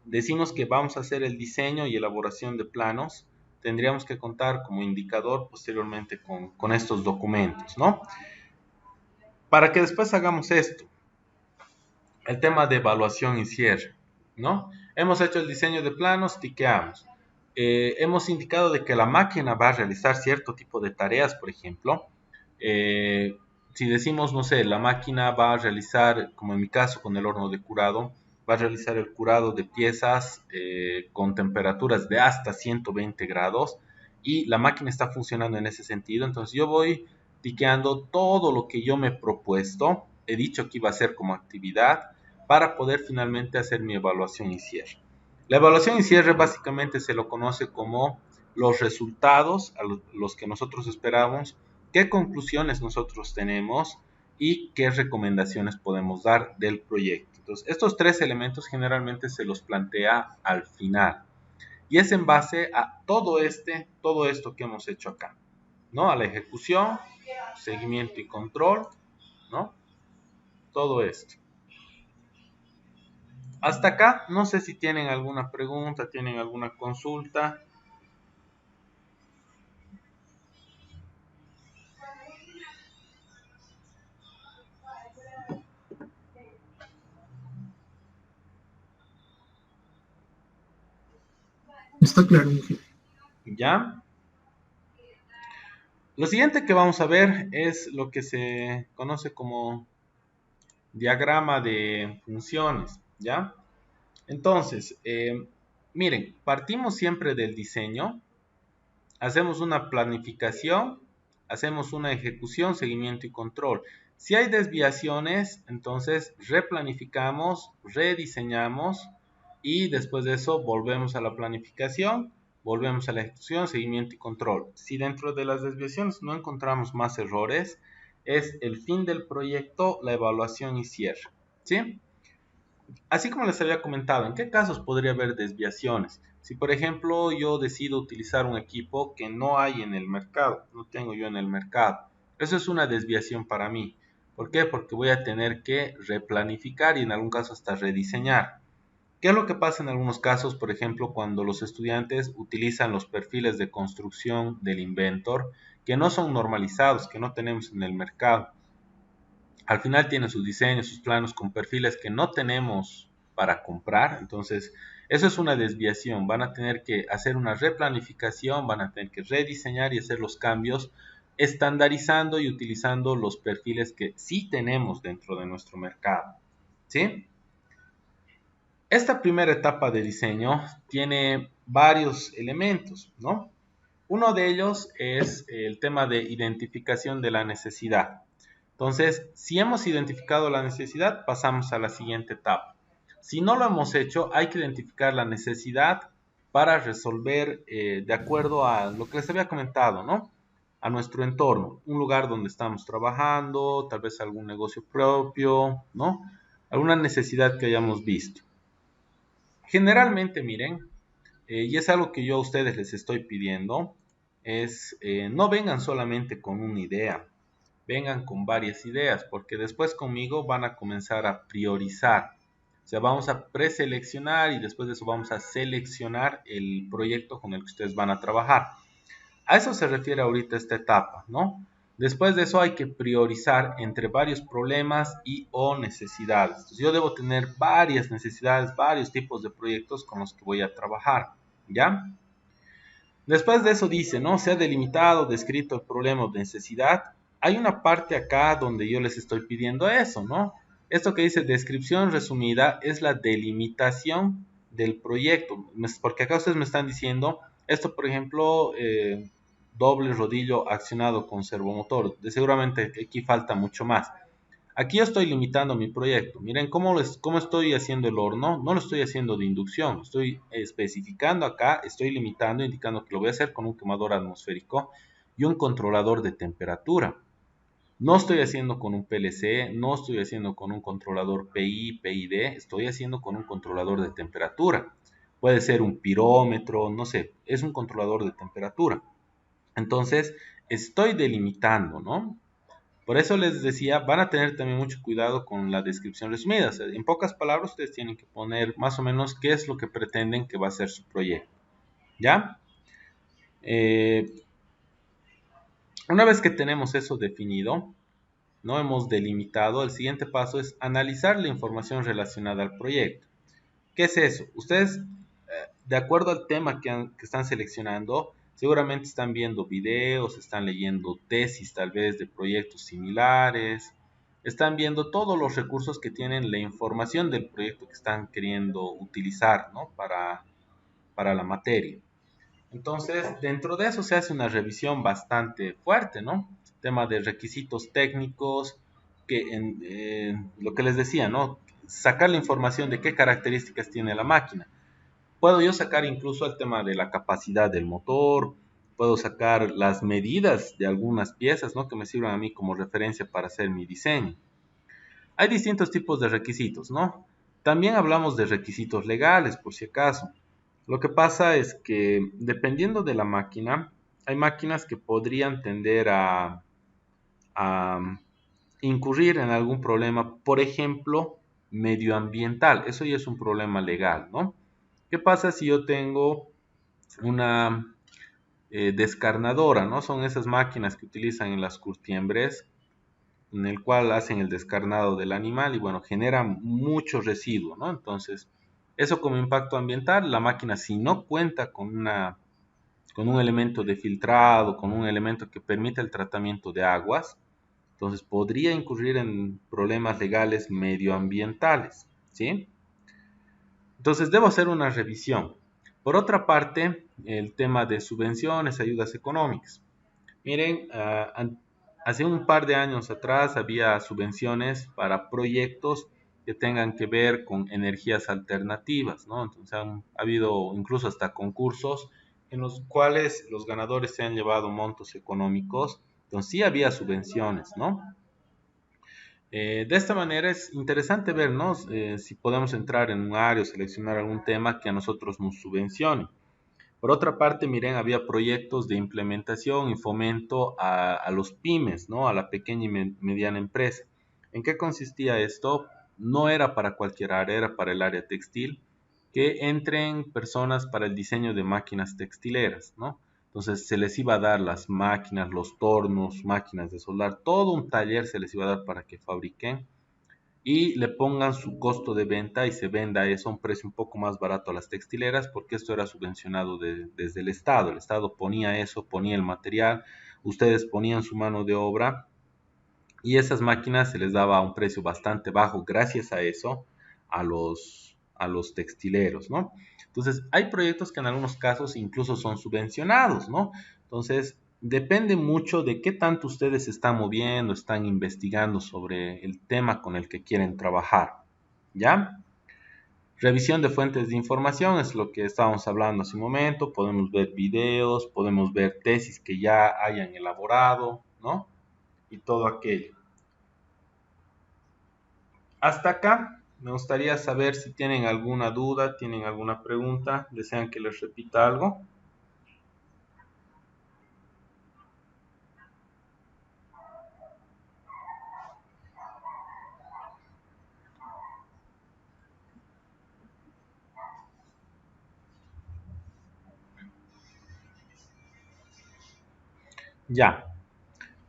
decimos que vamos a hacer el diseño y elaboración de planos, tendríamos que contar como indicador posteriormente con estos documentos, ¿no? Para que después hagamos esto, el tema de evaluación y cierre, ¿no? Hemos hecho el diseño de planos, tiqueamos. Hemos indicado de que la máquina va a realizar cierto tipo de tareas, por ejemplo. Si decimos, no sé, la máquina va a realizar, como en mi caso con el horno de curado, va a realizar el curado de piezas con temperaturas de hasta 120 grados y la máquina está funcionando en ese sentido. Entonces yo voy tiqueando todo lo que yo me he propuesto, he dicho que iba a hacer como actividad para poder finalmente hacer mi evaluación y cierre. La evaluación y cierre básicamente se lo conoce como los resultados a los que nosotros esperamos, qué conclusiones nosotros tenemos y qué recomendaciones podemos dar del proyecto. Entonces, estos tres elementos generalmente se los plantea al final. Y es en base a todo esto que hemos hecho acá, ¿no? A la ejecución, seguimiento y control, ¿no? Todo esto. Hasta acá, no sé si tienen alguna pregunta, tienen alguna consulta. Está claro, jefe. ¿Ya? Lo siguiente que vamos a ver es lo que se conoce como diagrama de funciones, ¿ya? Entonces, miren, partimos siempre del diseño, hacemos una planificación, hacemos una ejecución, seguimiento y control. Si hay desviaciones, entonces replanificamos, rediseñamos y después de eso volvemos a la planificación, volvemos a la ejecución, seguimiento y control. Si dentro de las desviaciones no encontramos más errores, es el fin del proyecto, la evaluación y cierre, ¿sí? Así como les había comentado, ¿en qué casos podría haber desviaciones? Si por ejemplo yo decido utilizar un equipo que no hay en el mercado, no tengo yo en el mercado, eso es una desviación para mí. ¿Por qué? Porque voy a tener que replanificar y en algún caso hasta rediseñar. ¿Qué es lo que pasa en algunos casos, por ejemplo, cuando los estudiantes utilizan los perfiles de construcción del Inventor que no son normalizados, que no tenemos en el mercado? Al final tienen sus diseños, sus planos con perfiles que no tenemos para comprar, entonces eso es una desviación, van a tener que hacer una replanificación, van a tener que rediseñar y hacer los cambios estandarizando y utilizando los perfiles que sí tenemos dentro de nuestro mercado, ¿sí? Esta primera etapa de diseño tiene varios elementos, ¿no? Uno de ellos es el tema de identificación de la necesidad. Entonces, si hemos identificado la necesidad, pasamos a la siguiente etapa. Si no lo hemos hecho, hay que identificar la necesidad para resolver de acuerdo a lo que les había comentado, ¿no? A nuestro entorno, un lugar donde estamos trabajando, tal vez algún negocio propio, ¿no? Alguna necesidad que hayamos visto. Generalmente, miren, y es algo que yo a ustedes les estoy pidiendo, es no vengan solamente con una idea, vengan con varias ideas, porque después conmigo van a comenzar a priorizar. O sea, vamos a preseleccionar y después de eso vamos a seleccionar el proyecto con el que ustedes van a trabajar. A eso se refiere ahorita esta etapa, ¿no? Después de eso hay que priorizar entre varios problemas y o necesidades. Entonces, yo debo tener varias necesidades, varios tipos de proyectos con los que voy a trabajar, ¿ya? Después de eso dice, ¿no? Se ha delimitado, descrito el problema o necesidad. Hay una parte acá donde yo les estoy pidiendo eso, ¿no? Esto que dice descripción resumida es la delimitación del proyecto, porque acá ustedes me están diciendo, esto por ejemplo, doble rodillo accionado con servomotor, seguramente aquí falta mucho más. Aquí yo estoy limitando mi proyecto. Miren cómo estoy haciendo el horno. No lo estoy haciendo de inducción. Lo estoy especificando acá. Estoy limitando, indicando que lo voy a hacer con un quemador atmosférico y un controlador de temperatura. No estoy haciendo con un PLC, no estoy haciendo con un controlador PI, PID, estoy haciendo con un controlador de temperatura. Puede ser un pirómetro, no sé, es un controlador de temperatura. Entonces, estoy delimitando, ¿no? Por eso les decía, van a tener también mucho cuidado con la descripción resumida. O sea, en pocas palabras, ustedes tienen que poner más o menos qué es lo que pretenden que va a ser su proyecto. ¿Ya? Una vez que tenemos eso definido, no hemos delimitado, el siguiente paso es analizar la información relacionada al proyecto. ¿Qué es eso? Ustedes, de acuerdo al tema que están seleccionando, seguramente están viendo videos, están leyendo tesis tal vez de proyectos similares, están viendo todos los recursos que tienen la información del proyecto que están queriendo utilizar, ¿no? para la materia. Entonces, dentro de eso se hace una revisión bastante fuerte, ¿no? Tema de requisitos técnicos, lo que les decía, ¿no? Sacar la información de qué características tiene la máquina. Puedo yo sacar incluso el tema de la capacidad del motor, puedo sacar las medidas de algunas piezas, ¿no? Que me sirvan a mí como referencia para hacer mi diseño. Hay distintos tipos de requisitos, ¿no? También hablamos de requisitos legales, por si acaso. Lo que pasa es que dependiendo de la máquina, hay máquinas que podrían tender a incurrir en algún problema, por ejemplo, medioambiental. Eso ya es un problema legal, ¿no? ¿Qué pasa si yo tengo una descarnadora, ¿no? Son esas máquinas que utilizan en las curtiembres, en el cual hacen el descarnado del animal y bueno, genera mucho residuo, ¿no? Entonces, eso como impacto ambiental, la máquina si no cuenta con un elemento de filtrado, con un elemento que permita el tratamiento de aguas, entonces podría incurrir en problemas legales medioambientales, ¿sí? Entonces debo hacer una revisión. Por otra parte, el tema de subvenciones, ayudas económicas. Miren, hace un par de años atrás había subvenciones para proyectos que tengan que ver con energías alternativas, ¿no? Entonces ha habido incluso hasta concursos en los cuales los ganadores se han llevado montos económicos. Entonces sí había subvenciones, ¿no? De esta manera es interesante ver, ¿no? Si podemos entrar en un área o seleccionar algún tema que a nosotros nos subvencione. Por otra parte, miren, había proyectos de implementación y fomento a los pymes, ¿no? A la pequeña y mediana empresa. ¿En qué consistía esto? No era para cualquier área, era para el área textil, que entren personas para el diseño de máquinas textileras, ¿no? Entonces se les iba a dar las máquinas, los tornos, máquinas de soldar, todo un taller se les iba a dar para que fabriquen y le pongan su costo de venta y se venda eso a un precio un poco más barato a las textileras porque esto era subvencionado desde el Estado ponía eso, ponía el material, ustedes ponían su mano de obra y esas máquinas se les daba a un precio bastante bajo gracias a eso a los textileros, ¿no? Entonces hay proyectos que en algunos casos incluso son subvencionados, ¿no? Entonces depende mucho de qué tanto ustedes se están moviendo, están investigando sobre el tema con el que quieren trabajar, ¿ya? Revisión de fuentes de información es lo que estábamos hablando hace un momento. Podemos ver videos, podemos ver tesis que ya hayan elaborado, ¿no? Y todo aquello. Hasta acá me gustaría saber si tienen alguna duda, tienen alguna pregunta, desean que les repita algo. Ya.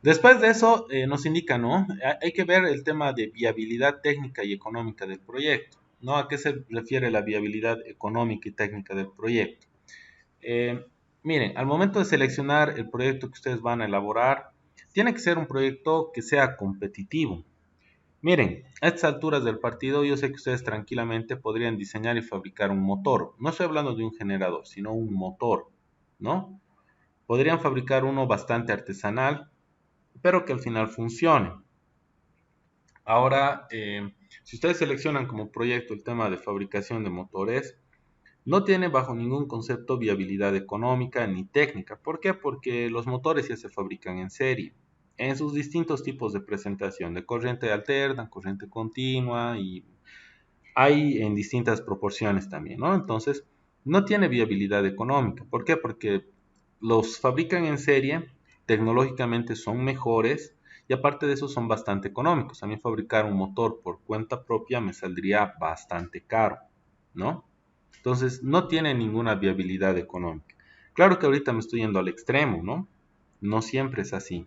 Después de eso nos indica, ¿no? Hay que ver el tema de viabilidad técnica y económica del proyecto, ¿no? ¿A qué se refiere la viabilidad económica y técnica del proyecto? Eh, Miren, al momento de seleccionar el proyecto que ustedes van a elaborar, tiene que ser un proyecto que sea competitivo. Miren, a estas alturas del partido yo sé que ustedes tranquilamente podrían diseñar y fabricar un motor. No estoy hablando de un generador, sino un motor, ¿no? Podrían fabricar uno bastante artesanal, pero que al final funcione. Ahora, si ustedes seleccionan como proyecto el tema de fabricación de motores, no tiene bajo ningún concepto viabilidad económica ni técnica. ¿Por qué? Porque los motores ya se fabrican en serie, en sus distintos tipos de presentación, de corriente alterna, corriente continua y hay en distintas proporciones también, ¿no? Entonces, no tiene viabilidad económica. ¿Por qué? Porque los fabrican en serie, tecnológicamente son mejores y aparte de eso son bastante económicos. A mí fabricar un motor por cuenta propia me saldría bastante caro, ¿no? Entonces, no tiene ninguna viabilidad económica. Claro que ahorita me estoy yendo al extremo, ¿no? No siempre es así.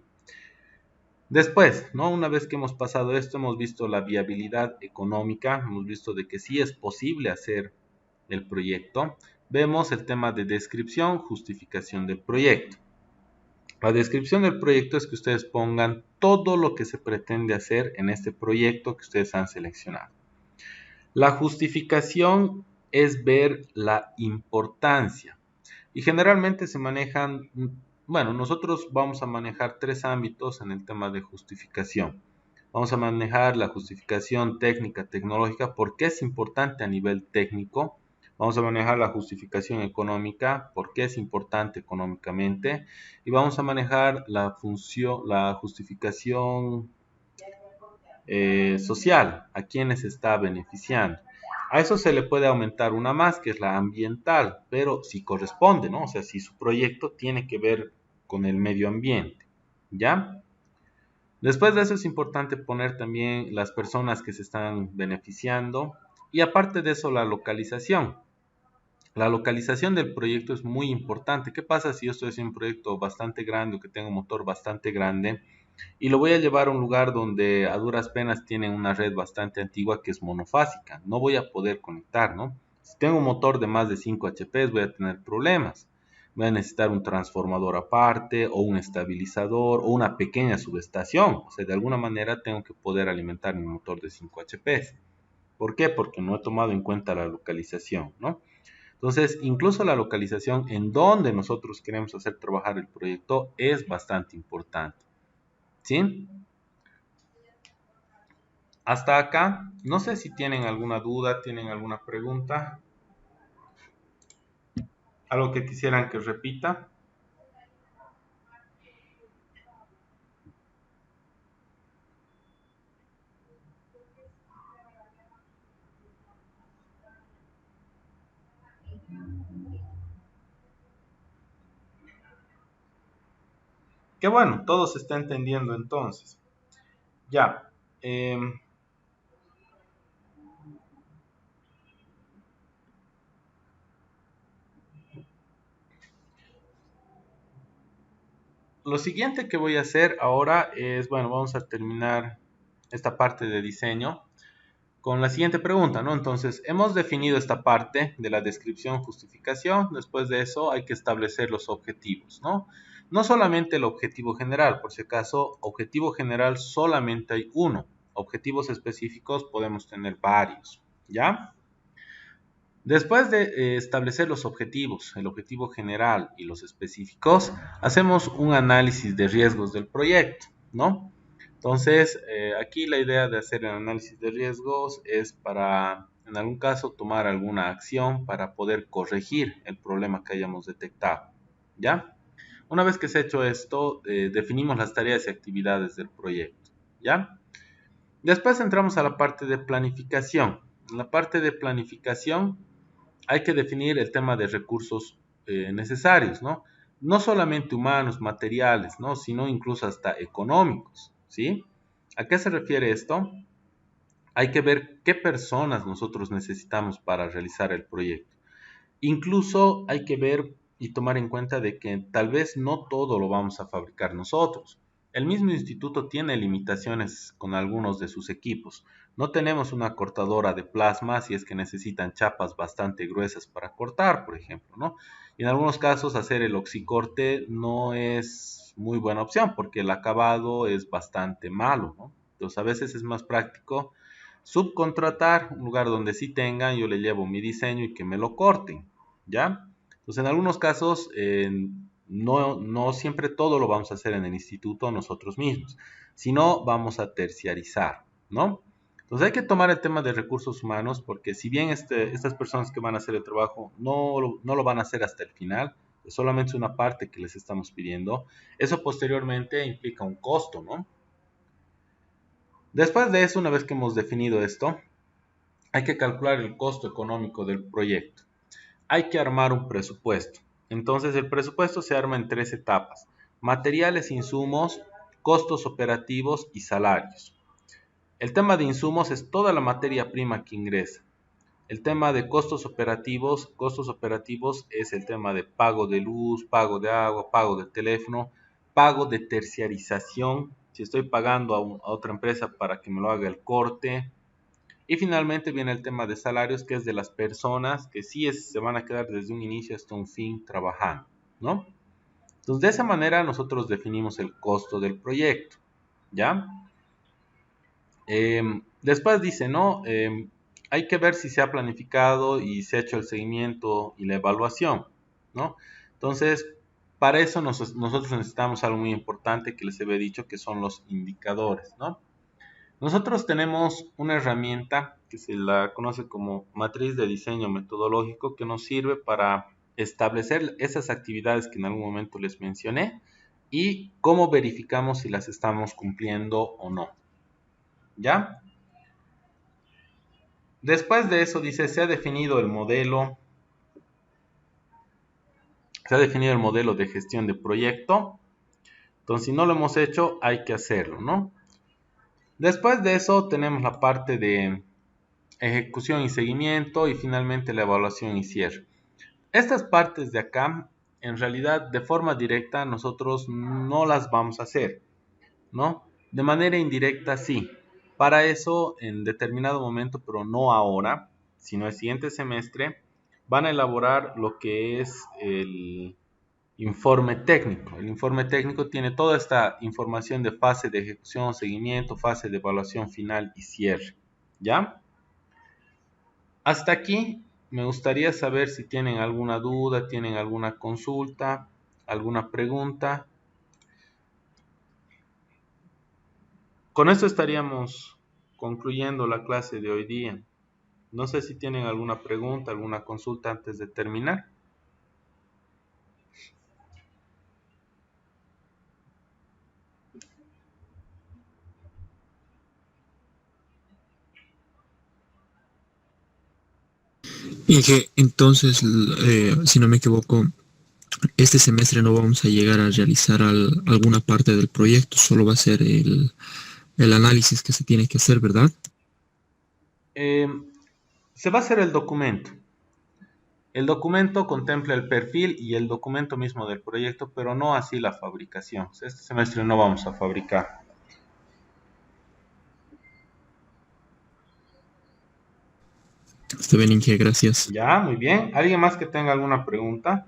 Después, ¿no? Una vez que hemos pasado esto, hemos visto la viabilidad económica, hemos visto de que sí es posible hacer el proyecto. Vemos el tema de descripción, justificación del proyecto. La descripción del proyecto es que ustedes pongan todo lo que se pretende hacer en este proyecto que ustedes han seleccionado. La justificación es ver la importancia y generalmente se manejan, bueno, nosotros vamos a manejar tres ámbitos en el tema de justificación. Vamos a manejar la justificación técnica, tecnológica, porque es importante a nivel técnico. Vamos a manejar la justificación económica, porque es importante económicamente. Y vamos a manejar la justificación social, a quienes está beneficiando. A eso se le puede aumentar una más, que es la ambiental, pero si corresponde, ¿no? O sea, si su proyecto tiene que ver con el medio ambiente, ¿ya? Después de eso es importante poner también las personas que se están beneficiando y aparte de eso la localización. La localización del proyecto es muy importante. ¿Qué pasa si yo estoy haciendo un proyecto bastante grande o que tenga un motor bastante grande y lo voy a llevar a un lugar donde a duras penas tiene una red bastante antigua que es monofásica? No voy a poder conectar, ¿no? Si tengo un motor de más de 5 HP voy a tener problemas. Voy a necesitar un transformador aparte o un estabilizador o una pequeña subestación. O sea, de alguna manera tengo que poder alimentar mi motor de 5 HP. ¿Por qué? Porque no he tomado en cuenta la localización, ¿no? Entonces, incluso la localización en donde nosotros queremos hacer trabajar el proyecto es bastante importante. ¿Sí? Hasta acá, no sé si tienen alguna duda, tienen alguna pregunta, algo que quisieran que repita. Que bueno, todo se está entendiendo entonces. Ya. Lo siguiente que voy a hacer ahora es, bueno, vamos a terminar esta parte de diseño con la siguiente pregunta, ¿no? Entonces, hemos definido esta parte de la descripción, justificación. Después de eso hay que establecer los objetivos, ¿no? No solamente el objetivo general, por si acaso, objetivo general solamente hay uno. Objetivos específicos podemos tener varios, ¿ya? Después de establecer los objetivos, el objetivo general y los específicos, hacemos un análisis de riesgos del proyecto, ¿no? Entonces, aquí la idea de hacer el análisis de riesgos es para, en algún caso, tomar alguna acción para poder corregir el problema que hayamos detectado, ¿ya? Una vez que se ha hecho esto, definimos las tareas y actividades del proyecto, ¿ya? Después entramos a la parte de planificación. En la parte de planificación hay que definir el tema de recursos necesarios, ¿no? No solamente humanos, materiales, ¿no? Sino incluso hasta económicos, ¿sí? ¿A qué se refiere esto? Hay que ver qué personas nosotros necesitamos para realizar el proyecto. Incluso hay que ver y tomar en cuenta de que tal vez no todo lo vamos a fabricar nosotros. El mismo instituto tiene limitaciones con algunos de sus equipos. No tenemos una cortadora de plasma si es que necesitan chapas bastante gruesas para cortar, por ejemplo, ¿no? Y en algunos casos hacer el oxicorte no es muy buena opción porque el acabado es bastante malo, ¿no? Entonces a veces es más práctico subcontratar un lugar donde sí tengan, yo le llevo mi diseño y que me lo corten, ¿ya? Entonces, en algunos casos, no siempre todo lo vamos a hacer en el instituto nosotros mismos, sino vamos a terciarizar, ¿no? Entonces hay que tomar el tema de recursos humanos porque si bien estas personas que van a hacer el trabajo no lo van a hacer hasta el final, es solamente una parte que les estamos pidiendo, eso posteriormente implica un costo, ¿no? Después de eso, una vez que hemos definido esto, hay que calcular el costo económico del proyecto. Hay que armar un presupuesto. Entonces el presupuesto se arma en 3 etapas: materiales, insumos, costos operativos y salarios. El tema de insumos es toda la materia prima que ingresa. El tema de costos operativos es el tema de pago de luz, pago de agua, pago de teléfono, pago de terciarización, si estoy pagando a otra empresa para que me lo haga el corte. Y finalmente viene el tema de salarios, que es de las personas que sí se van a quedar desde un inicio hasta un fin trabajando, ¿no? Entonces, de esa manera nosotros definimos el costo del proyecto, ¿ya? Después dice, ¿no? Hay que ver si se ha planificado y se ha hecho el seguimiento y la evaluación, ¿no? Entonces, para eso nosotros necesitamos algo muy importante que les había dicho, que son los indicadores, ¿no? Nosotros tenemos una herramienta que se la conoce como matriz de diseño metodológico, que nos sirve para establecer esas actividades que en algún momento les mencioné y cómo verificamos si las estamos cumpliendo o no. ¿Ya? Después de eso dice, se ha definido el modelo de gestión de proyecto. Entonces, si no lo hemos hecho, hay que hacerlo, ¿no? Después de eso tenemos la parte de ejecución y seguimiento y finalmente la evaluación y cierre. Estas partes de acá, en realidad, de forma directa, nosotros no las vamos a hacer, ¿no? De manera indirecta, sí. Para eso, en determinado momento, pero no ahora, sino el siguiente semestre, van a elaborar lo que es el informe técnico. El informe técnico tiene toda esta información de fase de ejecución, seguimiento, fase de evaluación final y cierre, ¿ya? Hasta aquí me gustaría saber si tienen alguna duda, tienen alguna consulta, alguna pregunta. Con esto estaríamos concluyendo la clase de hoy día. No sé si tienen alguna pregunta, alguna consulta antes de terminar. Inge, entonces, si no me equivoco, este semestre no vamos a llegar a realizar alguna parte del proyecto, solo va a ser el análisis que se tiene que hacer, ¿verdad? Eh, Se va a hacer el documento. El documento contempla el perfil y el documento mismo del proyecto, pero no así la fabricación. Este semestre no vamos a fabricar. Está bien, Inge, gracias. Ya, muy bien. ¿Alguien más que tenga alguna pregunta?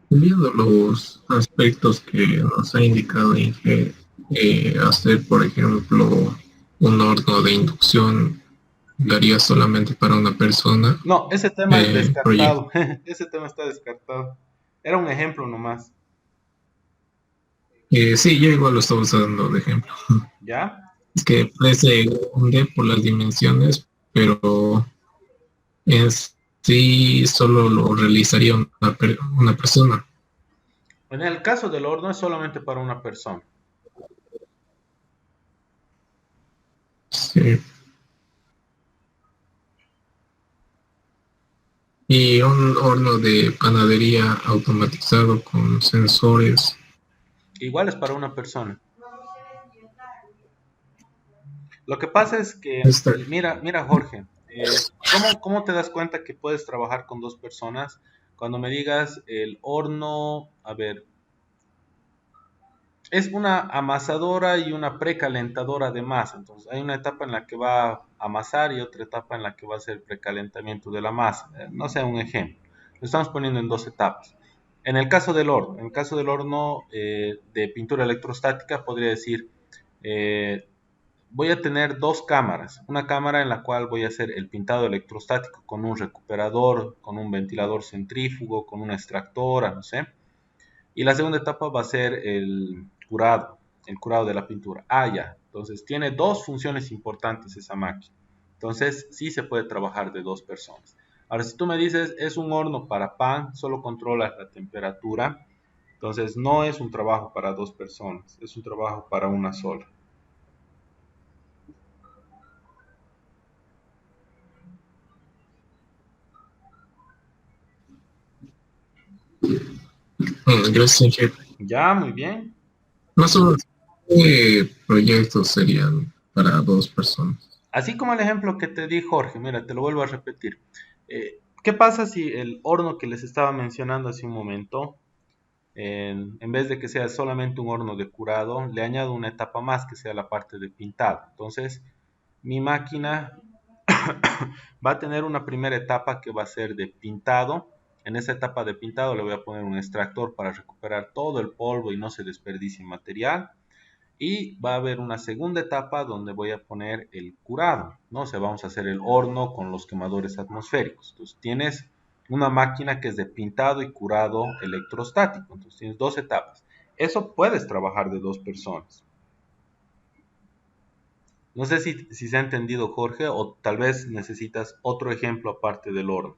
Viendo los aspectos que nos ha indicado Inge, hacer, por ejemplo, un horno de inducción daría solamente para una persona. No, ese tema es Proyecto. descartado. Ese tema está descartado. Era un ejemplo nomás. Sí, yo igual lo estaba usando de ejemplo. ¿Ya? Es que parece grande por las dimensiones, pero es sí solo lo realizaría una persona. En el caso del horno es solamente para una persona. Sí. Y un horno de panadería automatizado con sensores. Igual es para una persona. Lo que pasa es que, Está- mira Jorge, ¿cómo te das cuenta que puedes trabajar con 2 personas? Cuando me digas el horno, a ver, es una amasadora y una precalentadora de masa. Entonces, hay una etapa en la que va a amasar y otra etapa en la que va a hacer el precalentamiento de la masa. No sé, un ejemplo. Lo estamos poniendo en 2 etapas. En el caso del horno de pintura electrostática, podría decir, eh, voy a tener 2 cámaras. Una cámara en la cual voy a hacer el pintado electrostático con un recuperador, con un ventilador centrífugo, con una extractora, no sé. Y la segunda etapa va a ser el curado. el curado de la pintura. Ah, ya. Entonces tiene dos funciones importantes esa máquina. Entonces sí se puede trabajar de dos personas. Ahora, si tú me dices es un horno para pan, solo controlas la temperatura, entonces no es un trabajo para dos personas, es un trabajo para una sola. Gracias, jefe. Ya, muy bien. Más o menos, ¿qué proyectos serían para dos personas? Así como el ejemplo que te di, Jorge, mira, te lo vuelvo a repetir. ¿Qué pasa si el horno que les estaba mencionando hace un momento, en vez de que sea solamente un horno de curado, le añado una etapa más que sea la parte de pintado? Entonces, mi máquina va a tener una primera etapa que va a ser de pintado. En esa etapa de pintado le voy a poner un extractor para recuperar todo el polvo y no se desperdicie material. Y va a haber una segunda etapa donde voy a poner el curado, ¿no? O sea, vamos a hacer el horno con los quemadores atmosféricos. Entonces tienes una máquina que es de pintado y curado electrostático. Entonces tienes dos etapas. Eso puedes trabajar de dos personas. No sé si se ha entendido, Jorge, o tal vez necesitas otro ejemplo aparte del horno.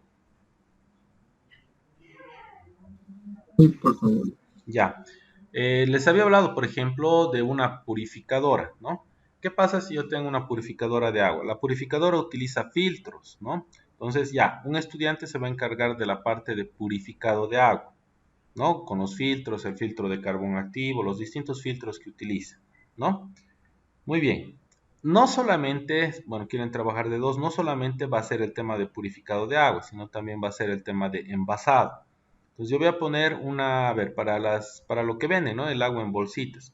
Sí, por favor. Ya. Les había hablado, por ejemplo, de una purificadora, ¿no? ¿Qué pasa si yo tengo una purificadora de agua? La purificadora utiliza filtros, ¿no? Entonces ya, un estudiante se va a encargar de la parte de purificado de agua, ¿no? Con los filtros, el filtro de carbón activo, los distintos filtros que utiliza, ¿no? Muy bien. No solamente, bueno, quieren trabajar de dos, no solamente va a ser el tema de purificado de agua, sino también va a ser el tema de envasado. Entonces yo voy a poner una, a ver, para lo que venden, ¿no? El agua en bolsitas.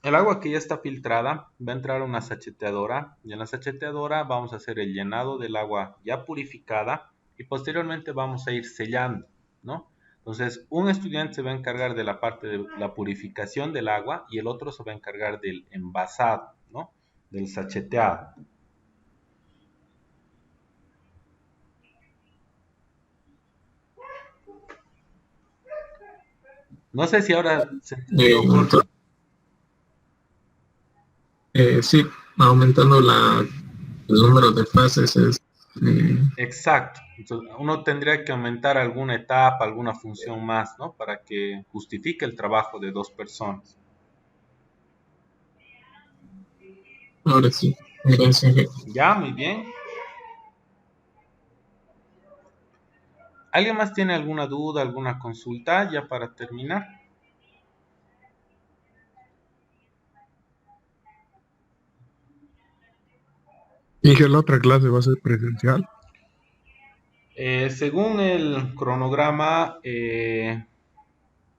El agua que ya está filtrada va a entrar a una sacheteadora y en la sacheteadora vamos a hacer el llenado del agua ya purificada y posteriormente vamos a ir sellando, ¿no? Entonces un estudiante se va a encargar de la parte de la purificación del agua y el otro se va a encargar del envasado, ¿no? Del sacheteado. No sé si ahora se entendió, Jorge. Entonces, sí, aumentando el número de fases es Exacto. Entonces, uno tendría que aumentar alguna etapa, alguna función más, ¿no? Para que justifique el trabajo de dos personas. ahora sí. Gracias, jefe. Ya, muy bien. ¿Alguien más tiene alguna duda, alguna consulta ya para terminar? Y que la otra clase va a ser presencial. Según el cronograma,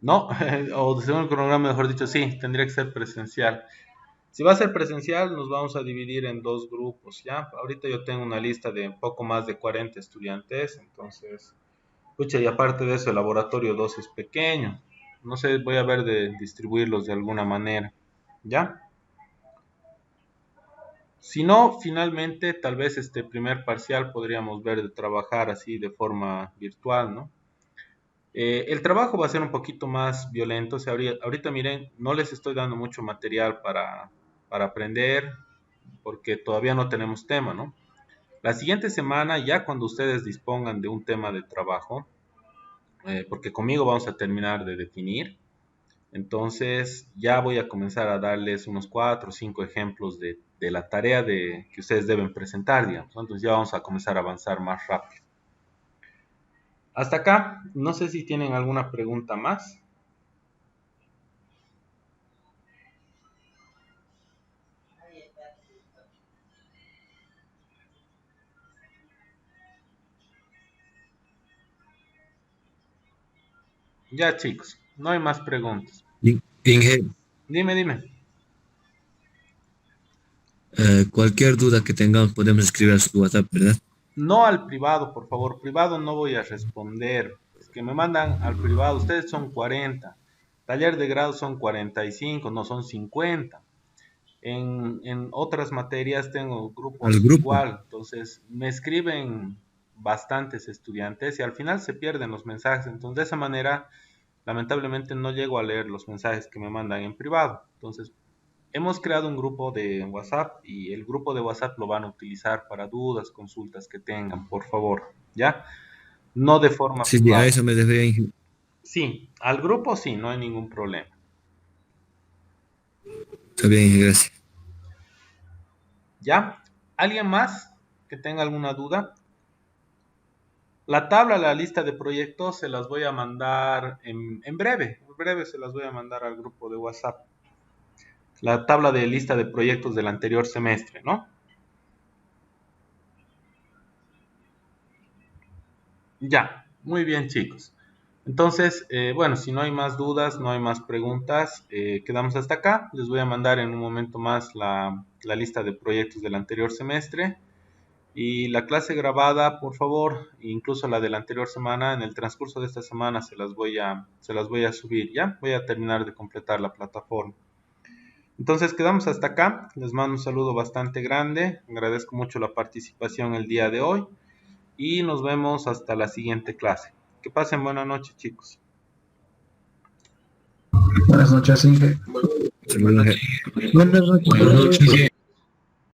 no, o según el cronograma, mejor dicho, sí, tendría que ser presencial. Si va a ser presencial, nos vamos a dividir en dos grupos, ¿ya? Ahorita yo tengo una lista de poco más de 40 estudiantes, entonces, pucha, y aparte de eso, el laboratorio 2 es pequeño. No sé, voy a ver de distribuirlos de alguna manera, ¿ya? Si no, finalmente, tal vez este primer parcial podríamos ver de trabajar así de forma virtual, ¿no? El trabajo va a ser un poquito más violento. O sea, ahorita miren, no les estoy dando mucho material para aprender porque todavía no tenemos tema, ¿no? La siguiente semana, ya cuando ustedes dispongan de un tema de trabajo, porque conmigo vamos a terminar de definir, entonces ya voy a comenzar a darles unos 4 o 5 ejemplos de la tarea que ustedes deben presentar, digamos, ¿no? Entonces ya vamos a comenzar a avanzar más rápido. Hasta acá, no sé si tienen alguna pregunta más. Ya chicos, no hay más preguntas. Inge, Dime, dime. cualquier duda que tengamos podemos escribir a su WhatsApp, ¿verdad? No al privado, por favor. Privado no voy a responder. Es que me mandan al privado. Ustedes son 40. Taller de grado son 45, no son 50. En otras materias tengo Al grupos grupo. igual. Entonces me escriben bastantes estudiantes y al final se pierden los mensajes. Entonces de esa manera lamentablemente no llego a leer los mensajes que me mandan en privado. Entonces, hemos creado un grupo de WhatsApp y el grupo de WhatsApp lo van a utilizar para dudas, consultas que tengan, por favor, ¿ya? No de forma Sí, sí, a privada. eso me refería, Sí, al grupo sí, no hay ningún problema. está bien, gracias. ¿Ya? ¿Alguien más que tenga alguna duda? La tabla, la lista de proyectos se las voy a mandar en breve se las voy a mandar al grupo de WhatsApp. La tabla de lista de proyectos del anterior semestre, ¿no? Ya, muy bien chicos. Entonces, bueno, si no hay más dudas, no hay más preguntas, quedamos hasta acá. Les voy a mandar en un momento más la lista de proyectos del anterior semestre. Y la clase grabada, por favor, incluso la de la anterior semana, en el transcurso de esta semana se las voy a subir, ¿ya? Voy a terminar de completar la plataforma. Entonces quedamos hasta acá. Les mando un saludo bastante grande. Agradezco mucho la participación el día de hoy y nos vemos hasta la siguiente clase. Que pasen buena noche, chicos. Buenas noches, Inge. Saludos. Buenas noches, Buenas profe. noches.